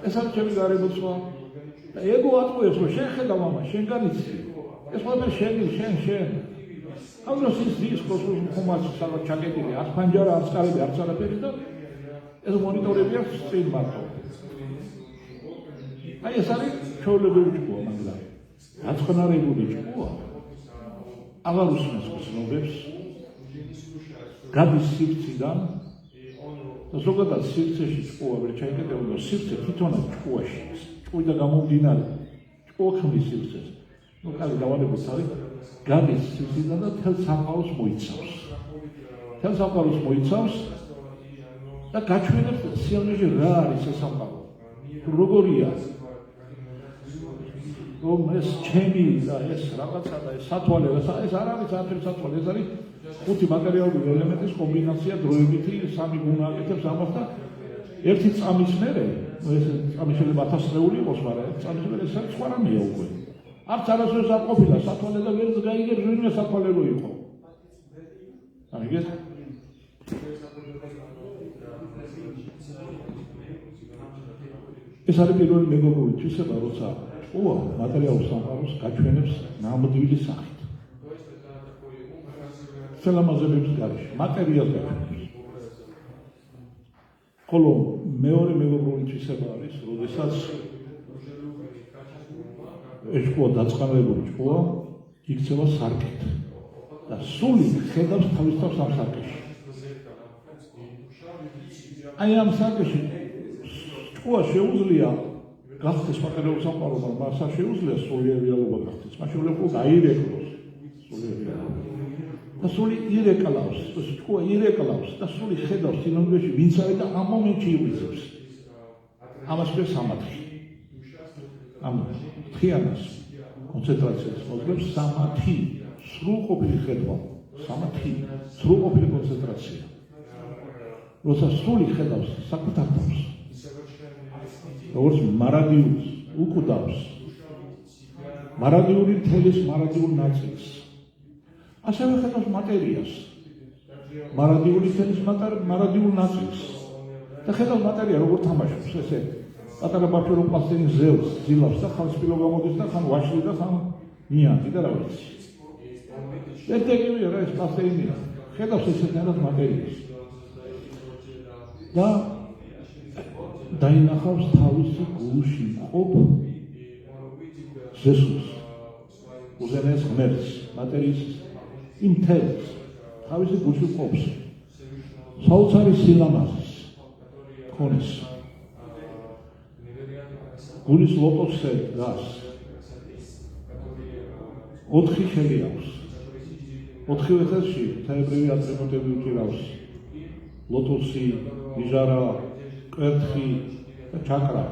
Speaker 1: ეს არის ჩემი გარემოცვა. და ეგო ატყუებს, რომ შენ ხედავ ამას, შენ განიცდი. ეს ყველაფერი შენ. ამ დროს ის ის კოსმოს ხომაც სადაც ჩაკეტილი, არც პანჯარა, არც კარები, არც არაფერი და ეს მონიტორები აქვს წინ მარტო. აი ეს არის ჩვეულებრივი ჭკუა, მაგრამ აწყნარებული ჭკუა აღარ უსმენს გზნობებს, გადის სივრციდან და ზოგადად სივრცეში ჭკუა ვერ ჩაიკეტებოდა, სივრცე თვითონაც ჭკუაში, ჭკუიდან გამომდინარე, ჭკუა ქმნის სივრცეს. ნუ კარგი დავალებულს არის, გადის სივრციდან და თელ სამყაროს მოიცავს და გაჩვენებს სიამოვნებაში რა არის ეს სამყარო. როგორია? რომ ეს ჩემი და ეს რაღაცა და ეს სათვალე, ეს არ არის არაფერი სათვალე, ეს არის ხუთი მატერიალური ელემენტის კომბინაცია დროებითი, სამი გუნა აკეთებს ამას და ერთი წამის მერე, ეს წამი შეიძლება 1000 წრეული იყოს, მაგრამ ეს წამის მერე ეს სხვა რამეა უკვე. არც არასდროს არ ყოფილა სათვალე და ვერც გაიგებს ვინმე სათვალეო იყო. აიგეს? ეს არის პირველი მეგობრული თვისება, როცა ჭკუა მატერიალურ სამყაროს გაჩვენებს ნამდვილი სახით. ხელამაზებების გარეშე, მატერიას გაჩვენებს. ხოლო მეორე მეგობრული თვისება არის, როდესაც ეს ჭკუა დაწყანებული ჭკუა იქცევა სარკით და სული ხედავს თავის თავს ამ სარკეში. აი ამ სარკეში ჭკუა შეუძლია გახდეს მატერიალურ სამყარო, მაგრამ მას არ შეუძლია სულიერი რეალობა გახდეს. მას შეუძლია დაირეკლოს სულიერი რეალობა. და სული ირეკლავს, ჭკუა ირეკლავს და სული ხედავს სინამდვილეში ვინც არის და ამ მომენტში იღვიძებს. ამას ქვია სამათი. ამ თიანას კონცენტრაციას მოძლებს სამათი, სრულყოფილი ხედვა, სამათი, სრულყოფილი კონცენტრაცია. როცა სული ხედავს საკუთარ თავს, როგორც მარადიულს უკვდავს, მარადიული თელის მარადიულ ნაწილს. ასევე ხედავს მატერიას, მარადიული თელის მარადიულ ნაწილს. და ხედავს მატერია როგორ თამაშობს, ესე პატარა ბავშვი რომ პლასტინის ზევს ძილავს და ხან სპილო გამოდის და ხან ვაშლი და ხან ნიანგი და რა ვიცი. ერთ-ერთია რა ეს პლასტინია. ხედავს ესეთანაც მატერიას. და დაინახავს თავისი გულში მყოფ ზესუს, უზენაეს ღმერთს, მატერიის იმ თელს, თავისი გულში მყოფს. საოცარი სილამაზის ქონეს. გულის ლოტოსზე დგას. 4 ხელი აქვს. 4 ხელში თაებრივი ატრიბუტები უჭირავს. ლოტოსი, ნიჟარა, კვერთხი და ჩაკრა.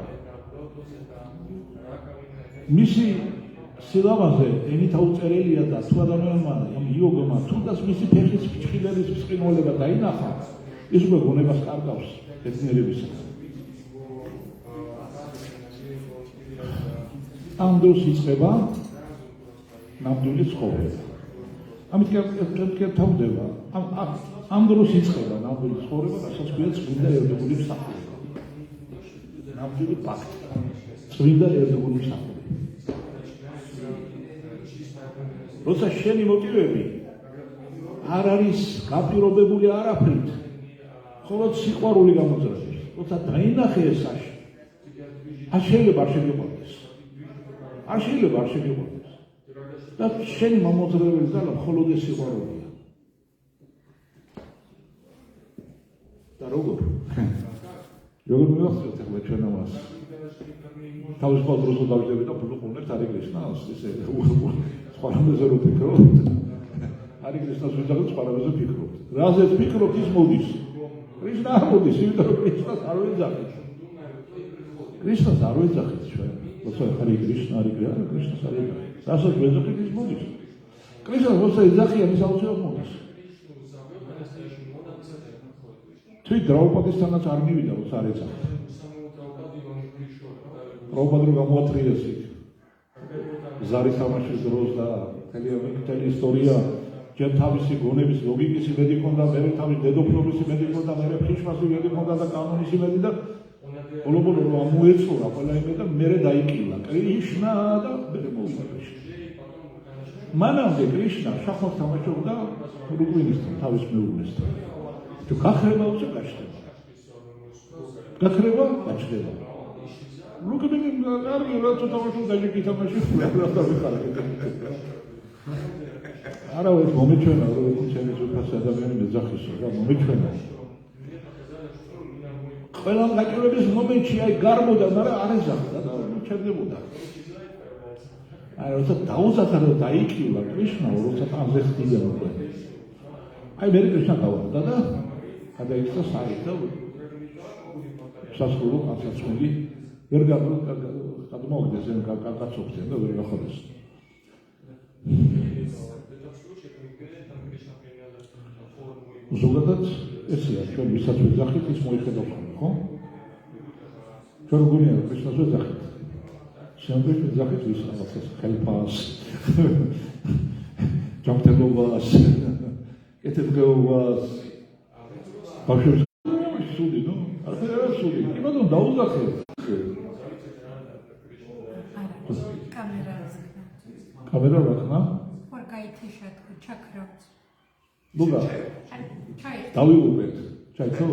Speaker 1: მისი სილამაზე ენით აუწერელია და თუ ადამიანმა ამ იოგმა თუნდაც მისი ფეხის ფრჩხილების ბრწყინვალება დაინახა, ის უკვე გონებას კარგავს ბედნიერებისას. ამ დროს იწყება ნამდვილი ცხოვრება. ამით კი თავდება ამ დროს იწყება ნამდვილი ცხოვრება, რასაც ქვია წმინდა ერთგული მსახურება. ნამდვილი ფაქტი. წმინდა ერთგული მსახურება. როცა შენი მოტივები არ არის გაპირობებული არაფრით, მხოლოდ სიყვარული გამოძრაობს. როცა დაინახე ეს არ შეიძლება არ შეგიყვარდეს. არ შეიძლება არ შეგიყვარდეს. და შენი მომოძრაობის ძალა მხოლოდ ეს სიყვარულია. და როგორ მივახსოვთ ახლა ჩვენ ამას. თავის ყოველდღიურ დავიწყები და ფულყუნებს არ იგრისნას ესე სხვა რამეზე რო ფიქრობთ. არ იგრისნას ვიძახით სხვა რამეზე ფიქრობთ. რაზეც ფიქრობთ ის მოდის. კრიშნა არ მოდის, იმიტომ რომ კრიშნას არ ვეძახით. კრიშნას არ ვეძახით ჩვენ. როცა ხარი კრიშნა არ იგრია, კრიშნას არ ვეძახით. რასაც ვეძახით ის მოდის. კრიშნას როცა ეძახიან ის აუცილებლად მოდის. თვით დრაუპადისთანაც არ მივიდა, როცა არ ეძახით. დრაუპადი რო გამოატრიეს იქ. ზარის თამაშის დროს და მთელი ისტორია ჯერ თავისი გონების ლოგიკის იმედი ჰქონდა, მერე თავის დედოფლობის იმედი ჰქონდა, მერე ფრიშმას იმედი ჰქონდა და კანონის იმედი და ბოლო-ბოლო რომ ამოეწურა ყველა იმედი და მერე დაიკილა კრიშნა და მერე მოვიდა კრიშნა. მანამდე კრიშნა შახმას თამაშობდა რუკმინისთან, თავის მეუღლესთან. თუ გახრება უცებ გაჩნდება. გახრება გაჩნდება. რუკმინი კარგი რა თამაშობს დაიჭი თამაში რა დავიხარა. არავის მომეჩვენა რომ ჩემი ზუსტად ადამიანი მეძახისო რა მომეჩვენა. ყველა გაჭირების მომენტში აი გარბოდა, მაგრამ არ ეძახდა და ჩერდებოდა. აი როცა დაუზარდა და დაიკილა კრიშნა, როცა ამზე ხდიდა უკვე. აი მე კრიშნა გავარდა და გადაიქცა საერთოდ და სასწავლო კაცაცხვილი ვერ გადმოვიდეს ან კაცოხდნენ და ვერ გახოდეს. ზოგადად ესეა ჩვენ ვისაც ვეძახით ის მოიხედავს ხო? ჩვენ როგორია კრიშნას ვეძახით? შემდგომ ვეძახით ვის რაღაცას ხელფას ჯანმრთელობას კეთილდღეობას ბავშვებს სული ნუ? არა სული იმედო დაუძახე კამერა რაქნა?
Speaker 4: Or გაითიშათ ჩაქროთ.
Speaker 1: ლუგა დავიღუპეთ ჩაიქო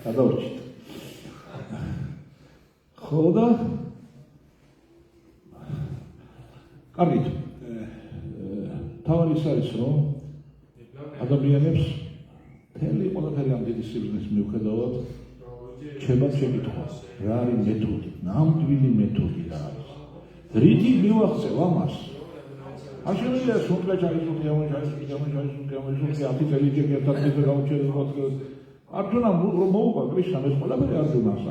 Speaker 1: გადავჭით ხო და კარგი თავი ის არის რომ ადამიანებს მთელი ყველაფერი ამ დიდი სიბრძნის მიუხედავად ჩემად შეკითხვა რა არის მეთოდი ნამდვილი მეთოდი რა არის რითი მივახცევ ამას არ შეიძლება სულ ჩაიზუსტია ათი წელი ჯერ ერთად მეზე გავუჩერდა არჯუნამ რომ მოუყვა კრიშნამ ეს ყველაფერი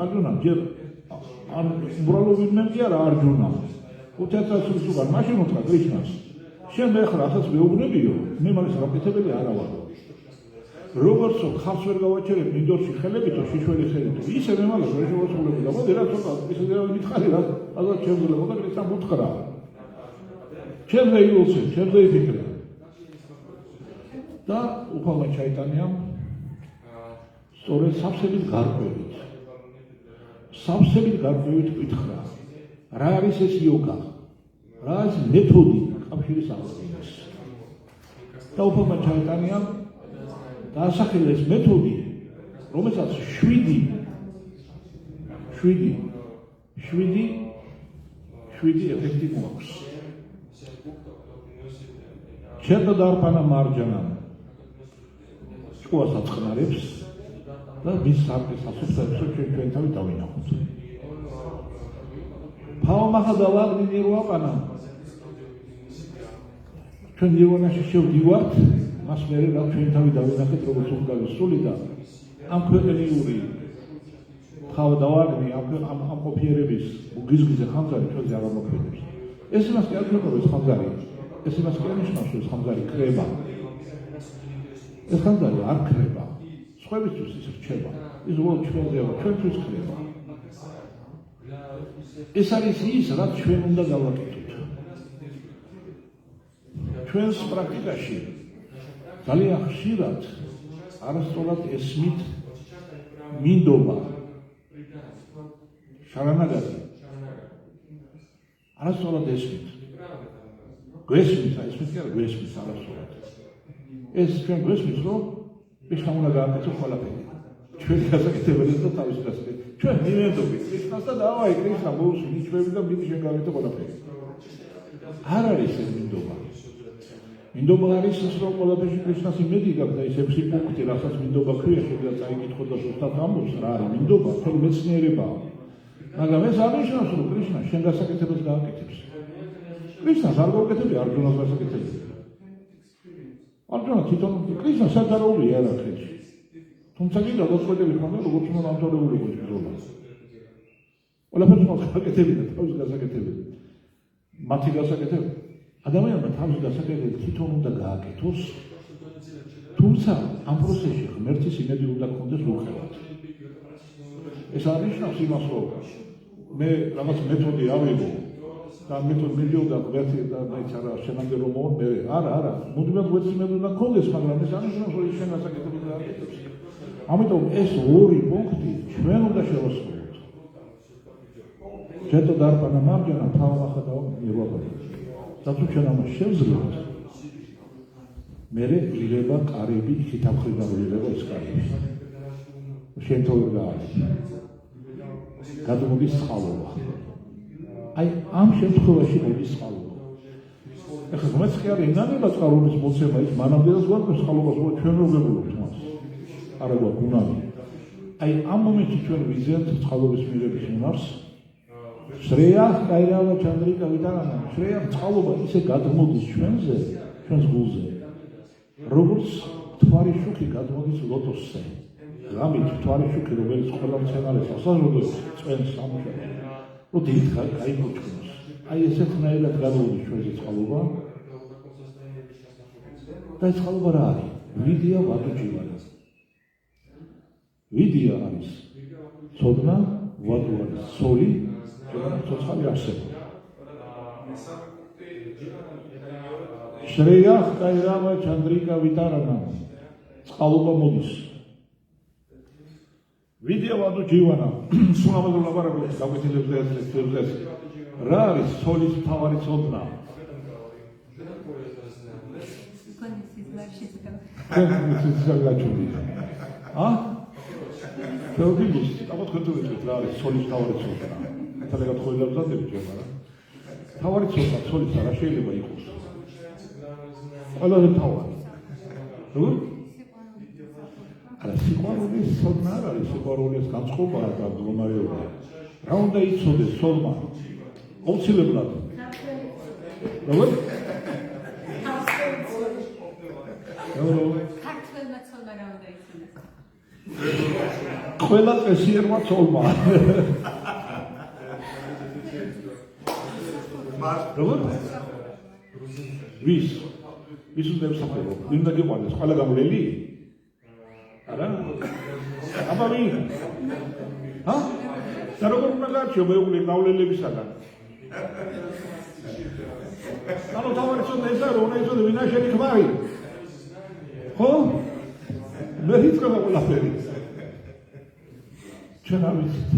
Speaker 1: არჯუნამ ჯერ ან უბრალო ვინმე კი არა არჯუნამ 5000 წლის უკან მაშინ უთხრა კრიშნას შენ მე ხარ ახაც მეუბნებიო მე მაგის გაკეთებელი არა ვარ როგორც ხალხს ვერ გავაჩერებ მინდორში ხელებითო შიშველი ხელით ისე მე მაგას ვერ შევასრულებდი და მოდი რა ცოტა ისე მითხარი რა ალბათ შემიძლია და კრიშნამ უთხრა ჩემზე ილოცე, ჩემზე იფიქრე. და უფალმა ჩაიტანიამ სწორედ სავსებით გარკვევით უთხრა. რა არის ეს იოგა? რა არის მეთოდი კავშირის აღდგენის? და უფალმა ჩაიტანიამ დაასახელა ეს მეთოდი, რომელსაც 7 ეფექტი გვაქვს. შენ დარფანა მარჯანამ შუას აწყნარებს და მის სარკეს ასოცაციებს ჩვენ თავი დავინახოთ. ფაომახა დავაგდი ნირვაპანა ჩვენ ნირვანაში შევდივართ მას მერე რა ჩვენ თავი დავინახეთ როგორც უნდა სული და ამ ქვეყნიური ხავა დავაგდი ამ ყოფიერების უგიზგიზე ხანძარი ჩვენზე არ მოქმედებს ეს იმას კი არ ხედავს ხანძარი ეს იმას კი ანიშნავს რომ ხანძარი კრება ეს ხანძარი არ კრება სხვებისთვის ის რჩება ის უბრალოდ ჩვენზეა ჩვენთვის კრება ეს არის ის რაც ჩვენ უნდა გავაკეთოთ ჩვენს პრაქტიკაში ძალიან ხშირად არასწორად ესმით მინდობა შარანაგარი არასწორად ესმით გვესმით ესმით კი არა გვესმით არასწორად ეს ჩვენ გვესმით რომ ის უნდა გააკეთოს ყველაფერი ჩვენ გასაკეთებელი და თავის გასაკეთებელი ჩვენ მივედობით კრიშნას და დავაი კრიშნა ბოლოს მიჩვევი და მიდი შენ გავეთო ყველაფერი არ არის ეს მინდობა არის ის რომ ყველაფერში კრიშნას იმედი გაქვს და ეს 6 პუნქტი რასაც მინდობა ქვია შეიძლება წაიკითხოთ და ზუსტად ამბობს რა არის მინდობა თელ მეცნიერებაა მაგრამ ეს აღნიშნავს რომ კრიშნა შენ გასაკეთებელს გააკეთებს კრიშნას არ გაუკეთებია არჯუნას გასაკეთებელი არჯუნა თვითონ კრიშნა სადაროულია რა ხელში თუმცა კი გადაწყვეტილი ხომ როგორც უნდა ამთავრებული იყოს ბრძოლა ყველაფერს მოხაკეთებინა თავის გასაკეთებელი მათი გასაკეთებელი ადამიანმა თავის გასაკეთებელი თვითონ უნდა გააკეთოს თუმცა ამ პროცესში ღმერთის იმედი უნდა გქონდეს უხელად ეს არნიშნავს იმას რომ მე რაღაც მეთოდი ავიღო და მეთოდი მიდიოდა ღმერთი და მეც არა შენამდე რომ მოვა მე არა მუდმივად ღმერთის იმედი უნდა გქონდეს მაგრამ ეს არნიშნავს რომ ის შენ გასაკეთებელი გააკეთებს ამიტომ ეს ორი პუნქტი ჩვენ უნდა შევასრულოთ ჯეტო დარბანა მარჯანა თავახა და მიღებოდა და თუ ჩვენ ამას შევძლებთ მერე ირება კარები იქით ამხრიდან ირება ეს კარები შენ თორე არის გადმოდის წყალობა აი ამ შემთხვევაში მოდის წყალობა ეხლა რომელიც კი არის ინანება წყალობის მოცემა ის მანამდეაც გვაქვს წყალობას რომ ჩვენ რო ვგებულობთ მას არა გვაქვს უნარი აი ამ მომენტში ჩვენ ვიზიართ წყალობის მიღების უნარს შრეა გაირავა ჩანდრიკა ვიტარანა შრეა წყალობა ისე გადმოდის ჩვენზე ჩვენს გულზე როგორც თვარი შუქი გადმოდის ლოტოსზე ღამით თვარი შუქი რომელიც ყველა მცენარეს ასაზრდოს წვენს სამუშაოს რომ დიდ გაიგოჩნოს აი ესეთნაირად გადმოდის ჩვენზე წყალობა და ეს წყალობა რა არის ვიდია ვადუჯივანა ვიდია არის ცოდნა ვადუ არის სოლი ცოცხალი არსება შრეა გაირავა ჩანდრიკა ვიტარანა წყალობა მოდის ვიდია ვადუ ჯივანა სულამაზო ლაბარაკობს გაკვეთილებს და ეს რა არის სოლის მთავარი ცოდნა თეორიის აბა თქვენ რა არის სოლის მთავარი ცოდნა თალეგად ხოლმე დადებით მაგრამ თავარი ცოდნა სოლის არა შეიძლება იყოს ყველაზე თავარი როგორ არა სიყვარულის ცოდნა არ არის სიყვარულის განწყობაა და მდგომარეობა რა უნდა იცოდეს სოლმა აუცილებლად როგორ
Speaker 4: ქართველმა ცოლმა რა უნდა იცოდეს
Speaker 1: ყველა წესიერმა ცოლმა როგორ? ვის უნდა ემსახურებო? ვინ უნდა გიყვანოს? ყველა გამვლელი? არა? აბა ვინ? ჰა? და როგორ უნდა გაჩიო მეუღლე გავლელებისაგან? ანუ თავარი ცოტა ეს არა, უნდა იცოდე ვინა შენი ქმარი? ხო? მე რიცხება ყველაფერი. ჩვენ არ ვიცით.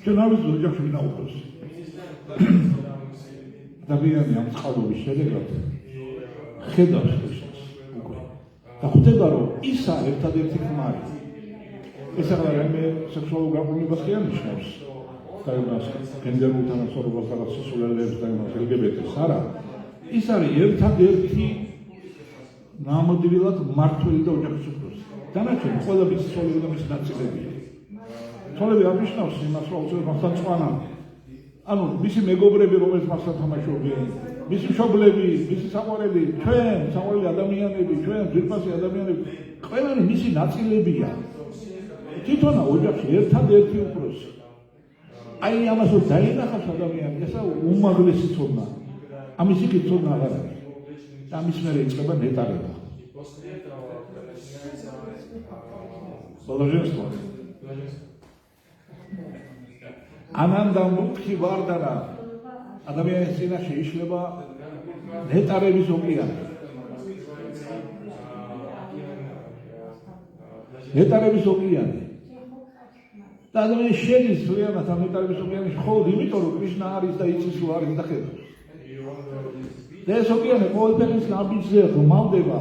Speaker 1: ჩვენ არ ვიცით ოჯახში ვინ აუხოს. დავიანი ამ წყალობის შედეგად ხედავს ქრისტეს უკვე და ხვდება რომ ის არის ერთადერთი ქმარი ეს არა რაიმე სექსუალურ გაყრუნებას კი ანიშნავს და იმას გენდერულ თანასწორობას რაღაც სისულელეებს და იმას LGBT-ს არა ის არის ერთადერთი ნამდვილად მმართველი და ოჯახის უფროსი დანარჩენი ყველა მის ცოლები და მის ნაწილებია ცოლები აღნიშნავს იმას რომ უცებ მასთან წვანა ანუ მისი მეგობრები რომელიც მასთან თამაშობენ მისი მშობლები მისი საყვარელი ჩვენ საყვარელი ადამიანები ჩვენ ძირფასი ადამიანები ყველანი მისი ნაწილებია თვითონა ოჯახში ერთადერთი უფროსი აი ამას რომ დაინახავს ადამიანი ესა უმაღლესი ცოდნა ამის იქით ცოდნა არ არის და ამის მერე იწყება ნეტარება ბოლოჟენსტო ანანდა მუქი ვარდანა ადამიანის წინაშე იშლება ნეტარების ოკეანე ნეტარების ოკეანე. და ადამიანი შედის realat ამ ნეტარების ოკეანეში მხოლოდ იმიტომ, რომ კრიშნა არის და იცის, რომ არის და ხედავს. და ეს ოკეანე ყოველთვის ნაბიჯზე ღმავდება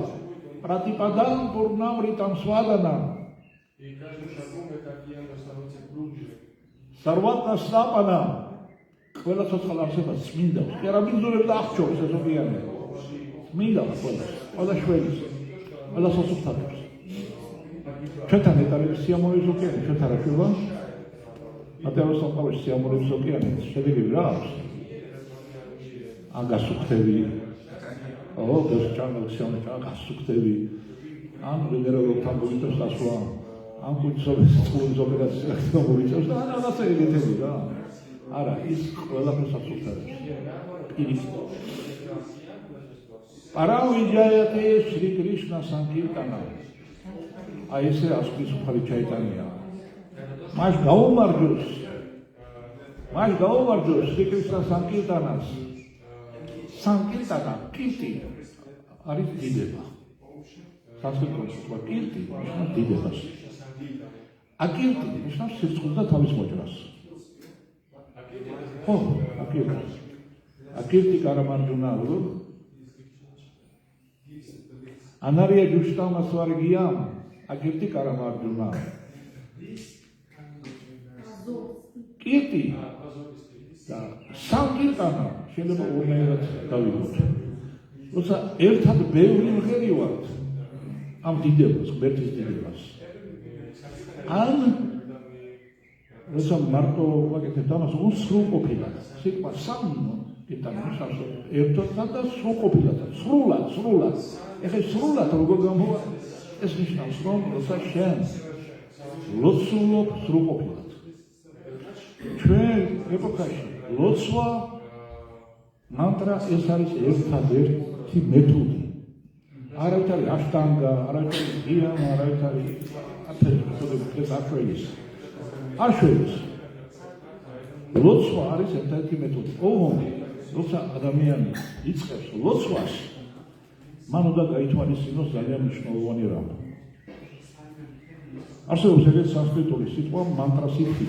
Speaker 1: პრატიპადამ პურნამრიტამ სვადანამ. სარვატა სტაპანა ყველა ცოცხალ არსებას წმინდავს. კი არა ბინძურებს და აღჭურვს ეს ოკეანე. წმინდა ყველა შვედის, ყველა სასუფთათებს. ჩვენთან ნეტარების სიამოვნების ოკეანე, ჩვენთან რა შევა? მატეოს სამყაროში სიამოვნების ოკეანე, შედეგები რა აქვს? ან გასუხთები, ეს ჩამოხსენე გასუხთები, ან ლიბერალურთან მოიწევს დასვლა, ან კულტურის ოპერაციას მოიწევს და ან რაღაცა ეგეთები რა. არა, ის ყველაფერს აფსუსტებს. ის პარავიჯაიათე შრი კრიშნა სანკირტანა. აი ესე ასკის უფალი ჩაიტანია. მას გაუმარჯოს შრი კრიშნა სანკირტანას. სანკირტანა კირტი არის დიდება. სასკრიტოში თქვა კირტი ნიშნავს დიდებას. აკირტი ნიშნავს სიცხულს და თავის მოჭრას. ხო, აკირტი კარამარჯუნალო ანარია ჯუშტამა სვარგიამ აკირტი კარამარჯუნა კირტი და სანკირტანა შეიძლება ორნაირად დავიღოთ. როცა ერთად ბევრი მღერივართ ამ დიდებას, ღმერთის დიდებას. ან როცა მარტო ვაკეთებთ ამას, სრულყოფილად. სიტყვა სამნო იტანოს ერთად და სრულყოფილად, სრულად. ეხლა სრულად როგორ გამოვა? ეს ნიშნავს, რომ როცა შენ ლოცულობ სრულყოფილად. ჩვენ ეპოქაში ლოცვა მანტრა ეს არის ერთადერთი მეთოდი. არავით არის აშტანგა, არავით არის ღიამა, არავით არის აშველის. ლოცვა არის ერთადერთი მეთოდი. ოღონდ როცა ადამიანი იწყებს ლოცვას, მან უნდა გაითვალისწინოს ძალიან მნიშვნელოვანი რამ. არსებობს ეგეთი სანსკრიტული სიტყვა მანტრა სიტყვი.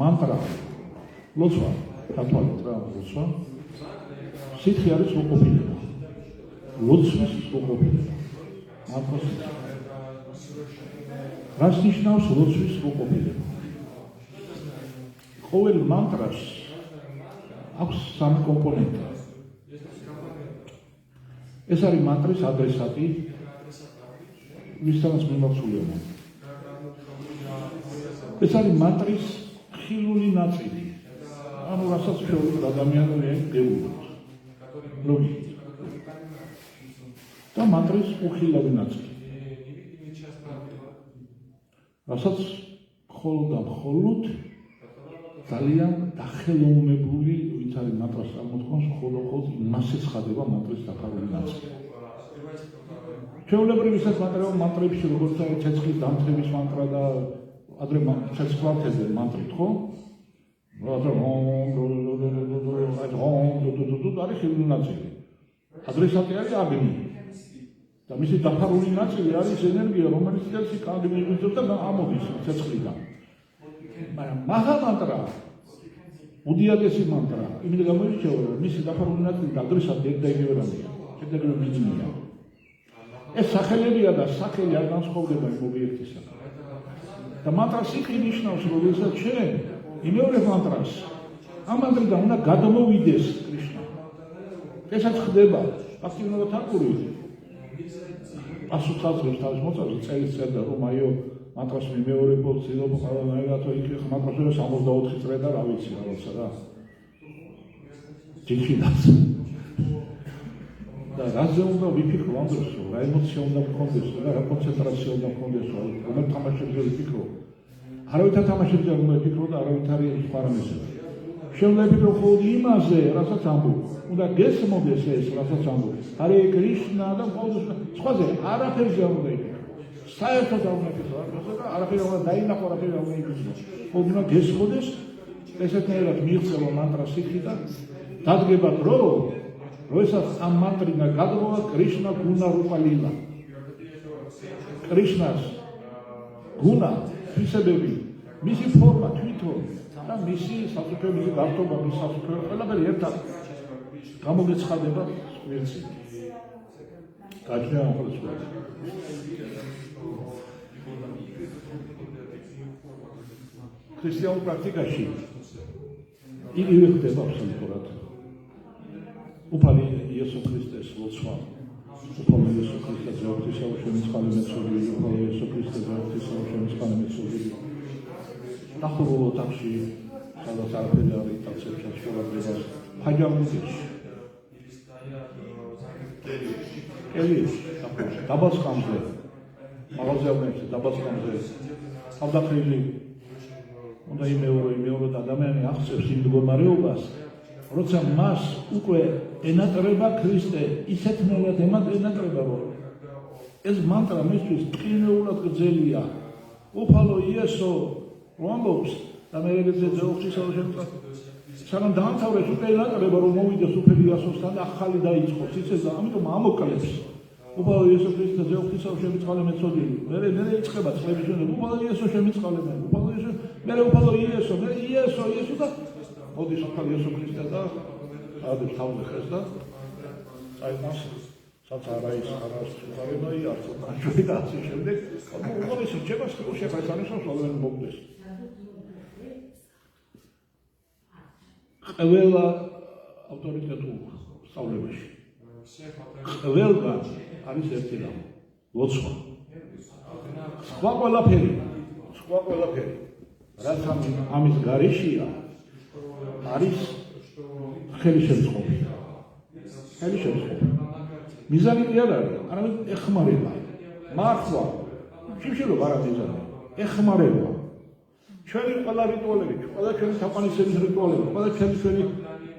Speaker 1: მანტრა ლოცვა, ქართულად რა ლოცვა? სიტყვი არის სრულყოფილება. ლოცვის სრულყოფილება. მანტრა სიტყვი. რას ნიშნავს ლოცვის სრულყოფილება? ყოველ მანტრას აქვს სამი კომპონენტი. ეს არის მანტრის ადრესატი, ვისთანაც მიმოხსულია. ეს არის მანტრის ხილული ნაწილი. ანუ რასაც შეუძლია ადამიანები გეუბნათ. და მანტრის უხილავი ნაწილი. რასაც მხოლოდ ძალიან დახელოვნებული, ვინც არის მანტრას წარმოთქვამს, მხოლოდ იმასე ცხადება მანტრის დაფარული ნაწილი. ჩვეულებრივ ისაც მანტრებში, როგორც არის ცეცხლის დამცრების მანტრა და ადრე ცეცხლავთებზე მანტრით, ხო? არის ხილული ნაწილი. ადრესატი არის აგნი. და მისი დაფარული ნაწილი არის ენერგია, რომელიც წელს კანდი მიგვიწევს და ამოდის ცეცხლიდან. მაგრამ მაჰამანტრა, უდიადესი მანტრა, იმით გამოირჩევა, რომ მისი დაფარული ნაწილი და ადრესატი ერთ და იგივე რამეა. შედეგები მინიმუმია. ეს სახელებია და სახელი არ განსხვავდება იმ ობიექტისაგან. და მანტრა სიტყვი ნიშნავს, რომ ვისაც შენ იმეორებ მანტრას, ამ მანტრიდან უნდა გადმოვიდეს კრიშნა. ესაც ხდება აქტიურად აკური. ასოციაციებს თავის მოწოდებს წერის წერდა, რომ აიო მანტრას მიმეორებო, ცდილობ ყველანაირადო იქ მანტრას 64 წრე და რა ვიცი რაღაცა რა. ჯიქინას. და რაზე უნდა ვიფიქრო ამ დროს, რა ემოცია უნდა მქონდეს, რა კონცენტრაცია უნდა მქონდეს, რომელ თამაშებზე ვიფიქრო. არავითარ თამაშებზე არ უნდა ვიფიქრო და არავითარი სხვა რამეზე. შეიძლება ვიფიქრო მხოლოდ იმაზე, რასაც ამბობ. უნდა გესმოდეს ეს, რასაც ამბობ. ჰარე კრიშნა და მხოლოდ სხვაზე არაფერზე არ უნდა ვიფიქრო. საერთოდ არ უნდა ვიფიქრო, არაფერი არ უნდა დაინახო, არაფერი არ უნდა იგრძნო. მხოლოდ უნდა გესმოდეს, ესეთნაირად მიიღწევა მანტრა სიტყვი და დადგება დრო, როდესაც ამ მანტრიდან გადმოვა კრიშნა გუნა რუპა ლილა. კრიშნას გუნა, თვისებები, მისი ფორმა თვითონ და მისი სასופრე მისი გართობა, მისი სასופრე ყველაფერი ერთად გამოგეცხადება ვერცი. გაჩვენა ხოლმე სხვა. ქრისტიანულ პრაქტიკაში იგივე ხდება აბსოლუტურად. უფალი იესო ქრისტეს ლოცვა, უფალი იესო ქრისტეს ღვთისმშობლის შემიწყალე მეცოდილი, უფალი იესო ქრისტეს ღვთისმშობლის შემიწყალე მეცოდილი. ნახურულ ოთახში, სადაც არაფერი არ იტაცებს საშუალებას, ფაჯამუზეში. კელიაში, დაბალსკამზე, მაღაზიაებში, დაბალსკამზე, თავდახრილი უნდა იმეორო და ადამიანი აღწევს იმ მდგომარეობას, როცა მას უკვე ენატრება ქრისტე, ისეთნაირად ენატრება, რომ ეს მანტრა მისთვის ტკინეულად გრძელია. უფალო იესო რომ ამბობს და მე ვეძებდა ღვთისმშობლის შემიწყალე. სანამ დაამთავრებს უკვე ენატრება, რომ მოვიდეს უფალი იესოსთან და ახალი დაიწყოს, იცის და ამიტომ ამოკლებს. უფალო იესო ქრისტეს ღვთისმშობლის შემიწყალე მეცოდილი. მე იწყება წლების შემდეგ, უფალო იესო შემიწყალე მე, უფალო იესო მე უფალო იესო, მე იესო და მოდის უფალო იესო ქრისტე და ადებს თავზე ხეს და აი მას სადაც არა ის არას უყარებაი არც უკანშვი და ასე შემდეგ. უყურე ის რჩება სკოლაში ფასანისოს ყველანი მოგდეს. ყველა ავტორიტეტულ სწავლებაში. ყველა არის ერთი რამ, ლოცვა. სხვა ყველაფერი. რაც ამის გარეშეა, არის ხელისშემწყობი. მიზანი კი არ არის, არამედ ეხმარება. მართლა, შევშელობა არა მიზანი, ეხმარება. ჩვენი ყველა რიტუალები, ყველა ჩვენი თაყვანისმცემლის რიტუალები, ყველა ჩვენი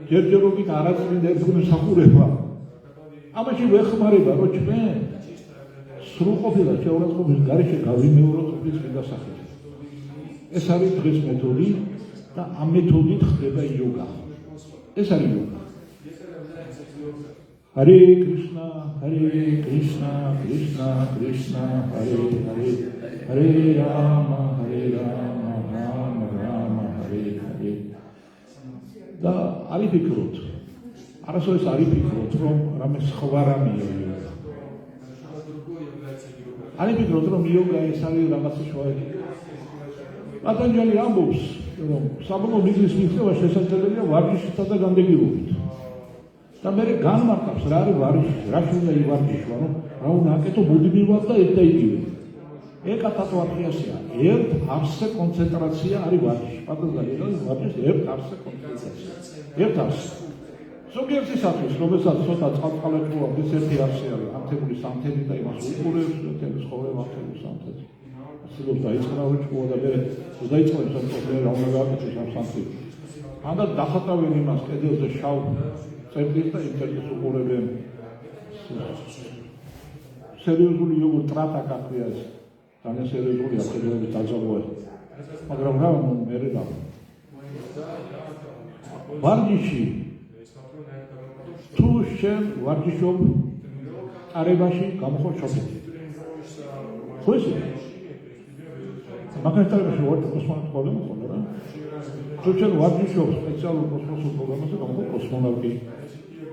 Speaker 1: ჯერჯერობით არაწმინდა ერთგულმსახურება. ამაში ვეხმარება, რომ ჩვენ სრულყოფილად შეურაცხყოფის გარეშე გავიმეოროთ ყოფის მიდასახელება. ეს არის დღეს მეთოდი და ამ მეთოდით ხდება იოგა. ეს არის იოგა. Hare Krishna, Krishna Krishna, Hare Hare, Hare Rama, Rama Rama, Hare Hare. და არის ფიქრობთ. არასოდეს არის ფიქრობთ, რომ რამე სხვა რამეა იოგა. არის ფიქრობთ, რომ იოგა ეს არის რაღაცა შუაერთი. პატანჯალი ამბობს, რომ საბოლოო მიზნის მიღება შესაძლებელია ვარჯიშითა და განდეგილობით. და მე განმარტავს რა არის ვარჯიში, რა შეიძლება ივარჯიშო, რა უნდა აკეთო ბუდმივად და ერთ და იგივე. ეკათატოარქიასია, ერთ არსზე კონცენტრაცია არის ვარჯიში. პატანჯალი არის ვარჯიშის ერთ არსზე კონცენტრაცია. ერთ არსზე. ზოგიერთისათვის, რომელსაც ცოტა წყალწყალეჭუა, ეს ერთი არსი არის, ანთებული სამთელი და იმას უყურებს, თემის ხოვება ანთებული სამთელი. სულ დაიწყნაო ჭუა და მე დაიწყებს ამ პრობლემა რა უნდა გააკეთოს ამ სამთელს. ამდენ დახატავენ იმას კედელზე შავ წერტილს და ინტერნეტს უყურებენ. სერიოზული იოგურ ტრატა გაქვია ეს. ძალიან სერიოზული აკადემიის დაძაბვა. მაგრამ რა მე რა. ვარჯიში თუ შენ ვარჯიშობ არებაში გამოხო შობი. ხო ისე? მაგალითად ვარ კოსმონავტ პროგრამა ხოლმე რა. თუ შენ ვარჯიშობ სპეციალურ კოსმოსურ პროგრამაზე გამოხო კოსმონავტი.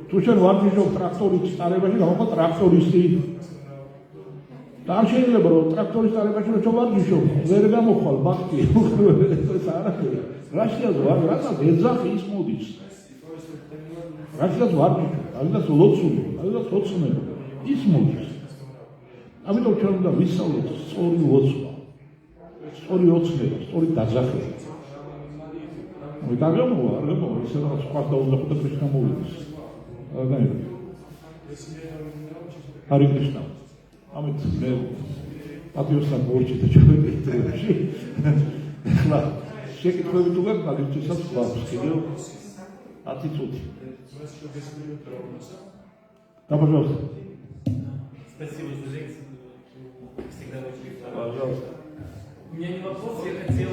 Speaker 1: თუ შენ ვარჯიშობ ტრაქტორის არებაში გამოხო ტრაქტორისტი. და არ შეიძლება რომ ტრაქტორის არებაში რომ ვარჯიშობ, ვერ გამოხვალ ბახტი. ეს არაფერი. რაშიაც ვარ, რასაც ეძახი ის მოდის. რაშიაც ვარჯიშობ, რაშიაც ლოცული, რაშიაც ოცნება. ის მოდის. ამიტომ ჩვენ უნდა ვისწავლოთ სწორი ლოცვა. სწორი ოცნება, სწორი დაძახება. ვიტაგებოა, ისე რაღაც სხვა დაუძახოთ და ქრისტე მოვიდეს. აღარ ჰარი კრიშნა. ამით მე პატიოსთან მოვიჭი და ჩვენი დროში. ხლა შეკითხვები თუ გაქვს, მაგისტრსაც გვაქვს კიდევ 10 წუთი. Да, пожалуйста.
Speaker 6: Спасибо за лекцию. Всегда очень интересно.
Speaker 1: Пожалуйста.
Speaker 6: У меня не вопрос, я хотел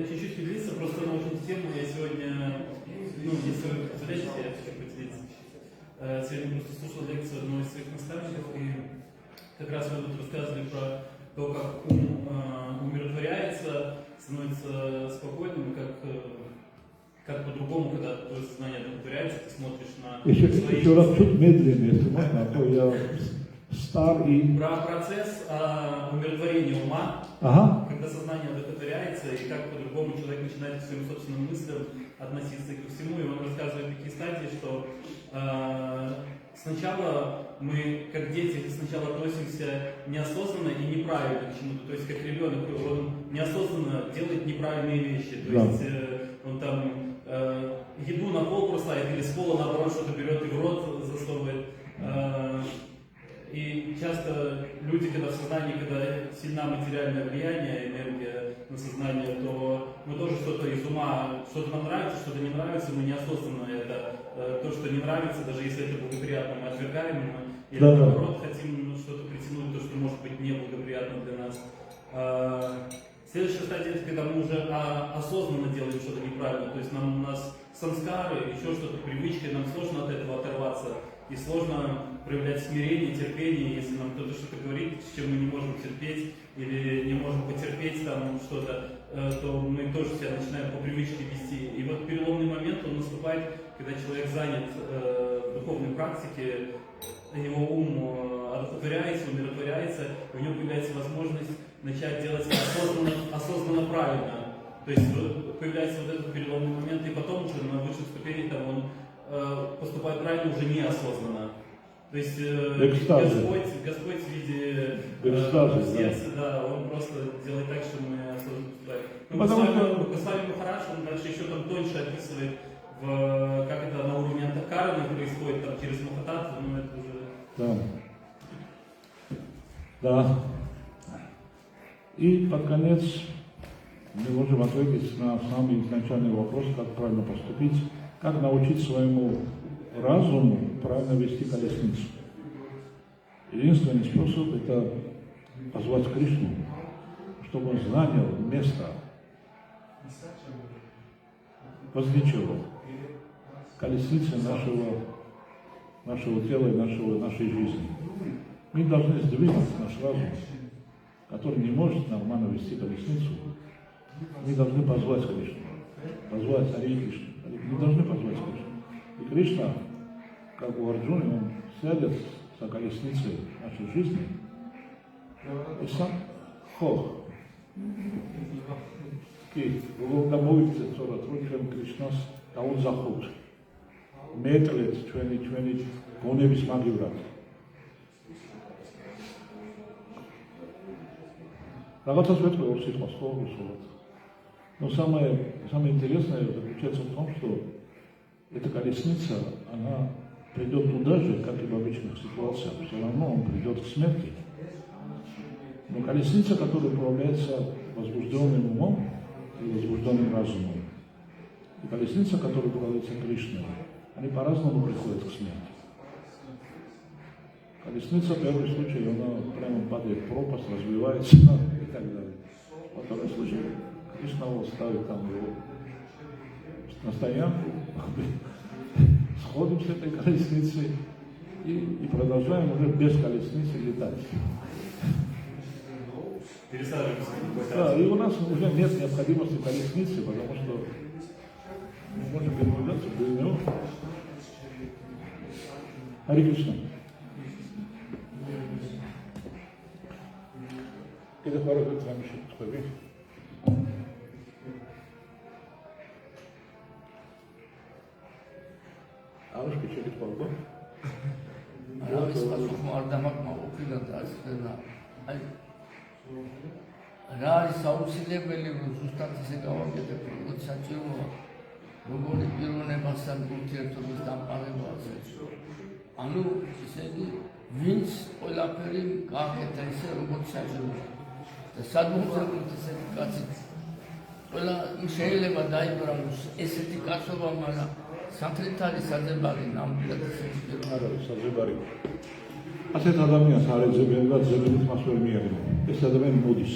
Speaker 6: чуть-чуть поделиться просто на очень тему. Я сегодня, если вы позволяете, я хочу поделиться. Сегодня просто слушал лекцию одного из своих наставников, и как раз вы тут рассказывали про то, как ум умиротворяется, становится спокойным, как по-другому, когда твое сознание одухотворяется, ты смотришь на
Speaker 1: Еще раз чуть медленнее, если можно, а то я стар и...
Speaker 6: Про процесс умиротворения ума,
Speaker 1: Ага.
Speaker 6: когда сознание одухотворяется, и как по-другому человек начинает к своим собственным мыслям относиться ко всему, и он рассказывает такие стадии, что сначала мы, как дети, сначала относимся неосознанно и неправильно к чему-то, то есть как ребенок, он неосознанно делает неправильные вещи, то есть он там еду на пол бросает или с пола наоборот что-то берет и в рот засовывает. И часто люди, когда в сознании, когда сильна материальное влияние, энергия на сознание, то мы тоже что-то из ума, что-то нам нравится, что-то не нравится, мы неосознанно это, то, что не нравится, даже если это благоприятно, мы отвергаем, или наоборот хотим что-то притянуть, то, что может быть неблагоприятно для нас. Следующая стадия, это когда мы уже осознанно делаем что-то неправильно, то есть у нас самскары, еще что-то, привычки, нам сложно от этого оторваться. И сложно проявлять смирение, терпение, если нам кто-то что-то говорит, с чем мы не можем терпеть или не можем потерпеть там что-то, то мы тоже себя начинаем по привычке вести. И вот переломный момент, он наступает, когда человек занят в духовной практике, его ум одухотворяется, умиротворяется, у него появляется возможность начать делать осознанно правильно. То есть появляется вот этот переломный момент, и потом уже на высших ступенях там он поступает правильно уже неосознанно. То есть Господь в виде сердца, да, Он просто делает так, что мы осознанно поступаем. Госвами Махарадж, он дальше еще там тоньше описывает, как это на уровне антакараны происходит, там через Махататтву, но это уже...
Speaker 1: Да. И под конец мы можем ответить на самый изначальный вопрос, как правильно поступить. Как научить своему разуму правильно вести колесницу? Единственный способ – это позвать Кришну, чтобы он занял место возле чего? Колесницы нашего тела и нашей жизни. Мы должны сдвинуть наш разум, который не может нормально вести колесницу. Мы должны позвать Кришну, позвать Хари Кришну. Мы должны позвать Кришну. И Кришна, как у Арджуны, он сядет за колесницей нашей жизни и сам хох. И домовится Цоратруджем Кришнас Таун Захут. Метлет 2020 Гоневис Магиврат. Рагатас ветка Орсит Москва Русулат. Но самое интересное заключается в том, что эта колесница, она придет туда же, как и в обычных ситуациях. Все равно он придет к смерти. Но колесница, которая управляется возбужденным умом и возбужденным разумом, и колесница, которая управляется Кришной, они по-разному приходят к смерти. Колесница, в первом случае, она прямо падает в пропасть, развивается и так далее. Во втором случае, Кришна его ставит там на стоянку, сходим с этой колесницей и продолжаем уже без колесницы летать. Да, и у нас уже нет необходимости колесницы, потому что мы можем передвигаться без него. Хари Кришна. Kiedy choroby trzeba się odpowiedzieć? A już kiedy choroby?
Speaker 5: Αλλά πασχούμε ardamaqma uqilad asqena. Ai რა არის საუცილებელი ზუსტად ისე გავაკეთებ, როგორც საჭიროა, როგორი პიროვნებასთან ურთიერთობის დამყარებაზე. ანუ ისე იგი ვინც ყველაფერი გააკეთა ისე როგორც საჭიროა. და სადმოუწევთ ესეთი კაცი. ყველა შეიძლება დაიბრალოს ესეთი კაცობა, მაგრამ სამხრეთ არის საძებარი ნამდვილად ესეთი პიროვნება.
Speaker 1: არა, საძებარი. ასეთ ადამიანს არ ეძებიან და ძებნით მას ვერ მიაგნებენ. ეს ადამიანი მოდის.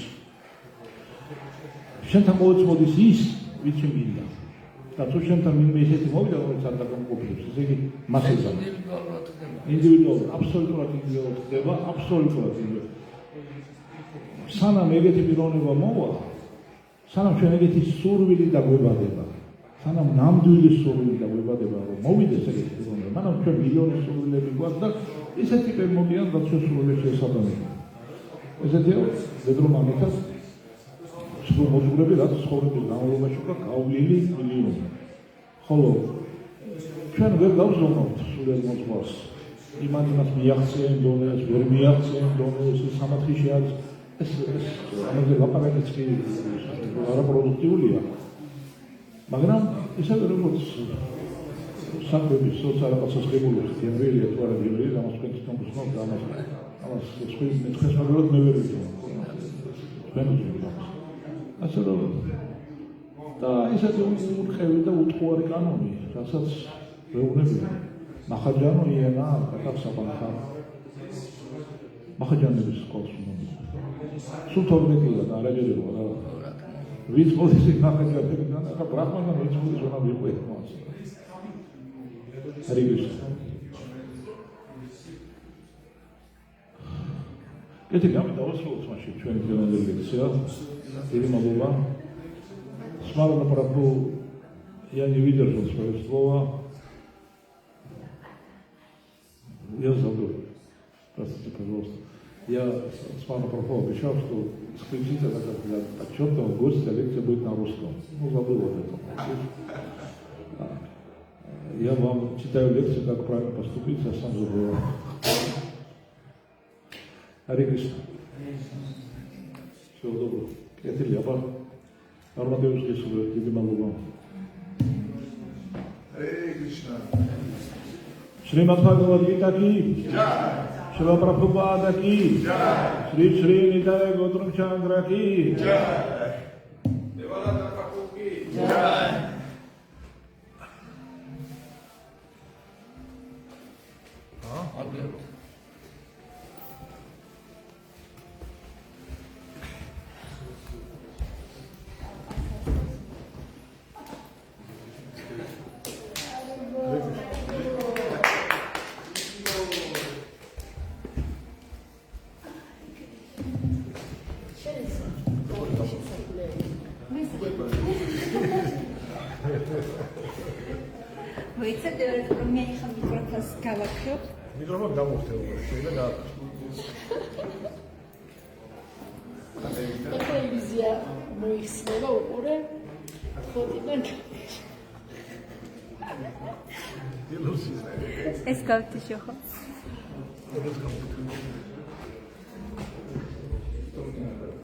Speaker 1: შენთან ყოველთვის მოდის ის, ვინც მინდა. და თუ შენთან ვინმე ისეთი მოვიდა, რომელიც არ დაგამყოფილებს, ესე იგი მას ეძახი. ინდივიდუალურად, აბსოლუტურად ინდივიდუალურად ხდება, აბსოლუტურად ინდივიდუალურად. სანამ ეგეთი პიროვნება მოვა, სანამ ჩვენ ეგეთი სურვილი დაგვებადება, სანამ ნამდვილი სურვილი დაგვებადება, რომ მოვიდეს ეგეთი პიროვნება, მანამ ჩვენ მილიონი სურვილები გვაქვს და ისეთი ტიპები მოდიან, რაც ჩვენ სურვილებს შეესაბამება. ესეთია ზედრო მამითაც სულ მოძღვრები, რაც ცხოვრების განმავლობაში უკვე გავლილი მილიონი. ხოლო ჩვენ ვერ გავზრუნავთ სულიერ მოძღვარს. იმან იმას მიაღწია იმ დონეს, ვერ მიაღწია იმ დონეს, ეს სამათხიში არის. ეს ამაზე ლაპარაკიც კი არაპროდუქტიულია. მაგრამ ისევ როგორც საქმეების სოციალურ-პასუხისმგებლობის გემრიელია თუ არა გემრიელი, ამას თქვენ თვითონ გსმენთ და ამას სხვადასხვაგვარად მე ვერ ვიცი. თქვენ ვთქვით. ასე რომ და ისეთი უხევი და უთხოვარი კანონი, რასაც ვეუბნებიან. მახაჯანო იანა კატასაფანხა. მახაჯანების სკოლას უნდა. სულ 12-ია და არაჯერებო რა. ვიც მოდის მახაჯანებიდან, ახლა ბრაჰმანა ვიც მოდის უნდა ვიყო ეს. Hare Krishna. Ერთი გამოდავასრულოთ მაშინ ჩვენი პირველი ლექცია. დიდი მადლობა. Смарана Прабху, я не выдержал свое слово. Я забыл. Простите, пожалуйста. Я Смарана Прабху обещал, что исключительно для отчетного гостя лекция будет на русском. Ну, забыл вот это. Я вам читаю лекцию, как правильно поступить, я сам забыл. Харе Кришна. Всего доброго. Это Ляба. Армадевский суд, Диди Малуба.
Speaker 2: Харе Кришна.
Speaker 1: Шримад Бхагавад-гита ки. Шрила Прабхупада ки. Шри Шри Нитая Готрам Чандра ки.
Speaker 2: Девалата Прабху ки.
Speaker 7: Выйдет, у меня не микрофон скалакшоп.
Speaker 1: Микрофон გამოვხდე უკვე, შეიძლება
Speaker 8: ტელევიზია მოიხსნება უყურე ხოთიდან
Speaker 7: ეს გავთიშო ხო?
Speaker 1: ეს გამოვხდე.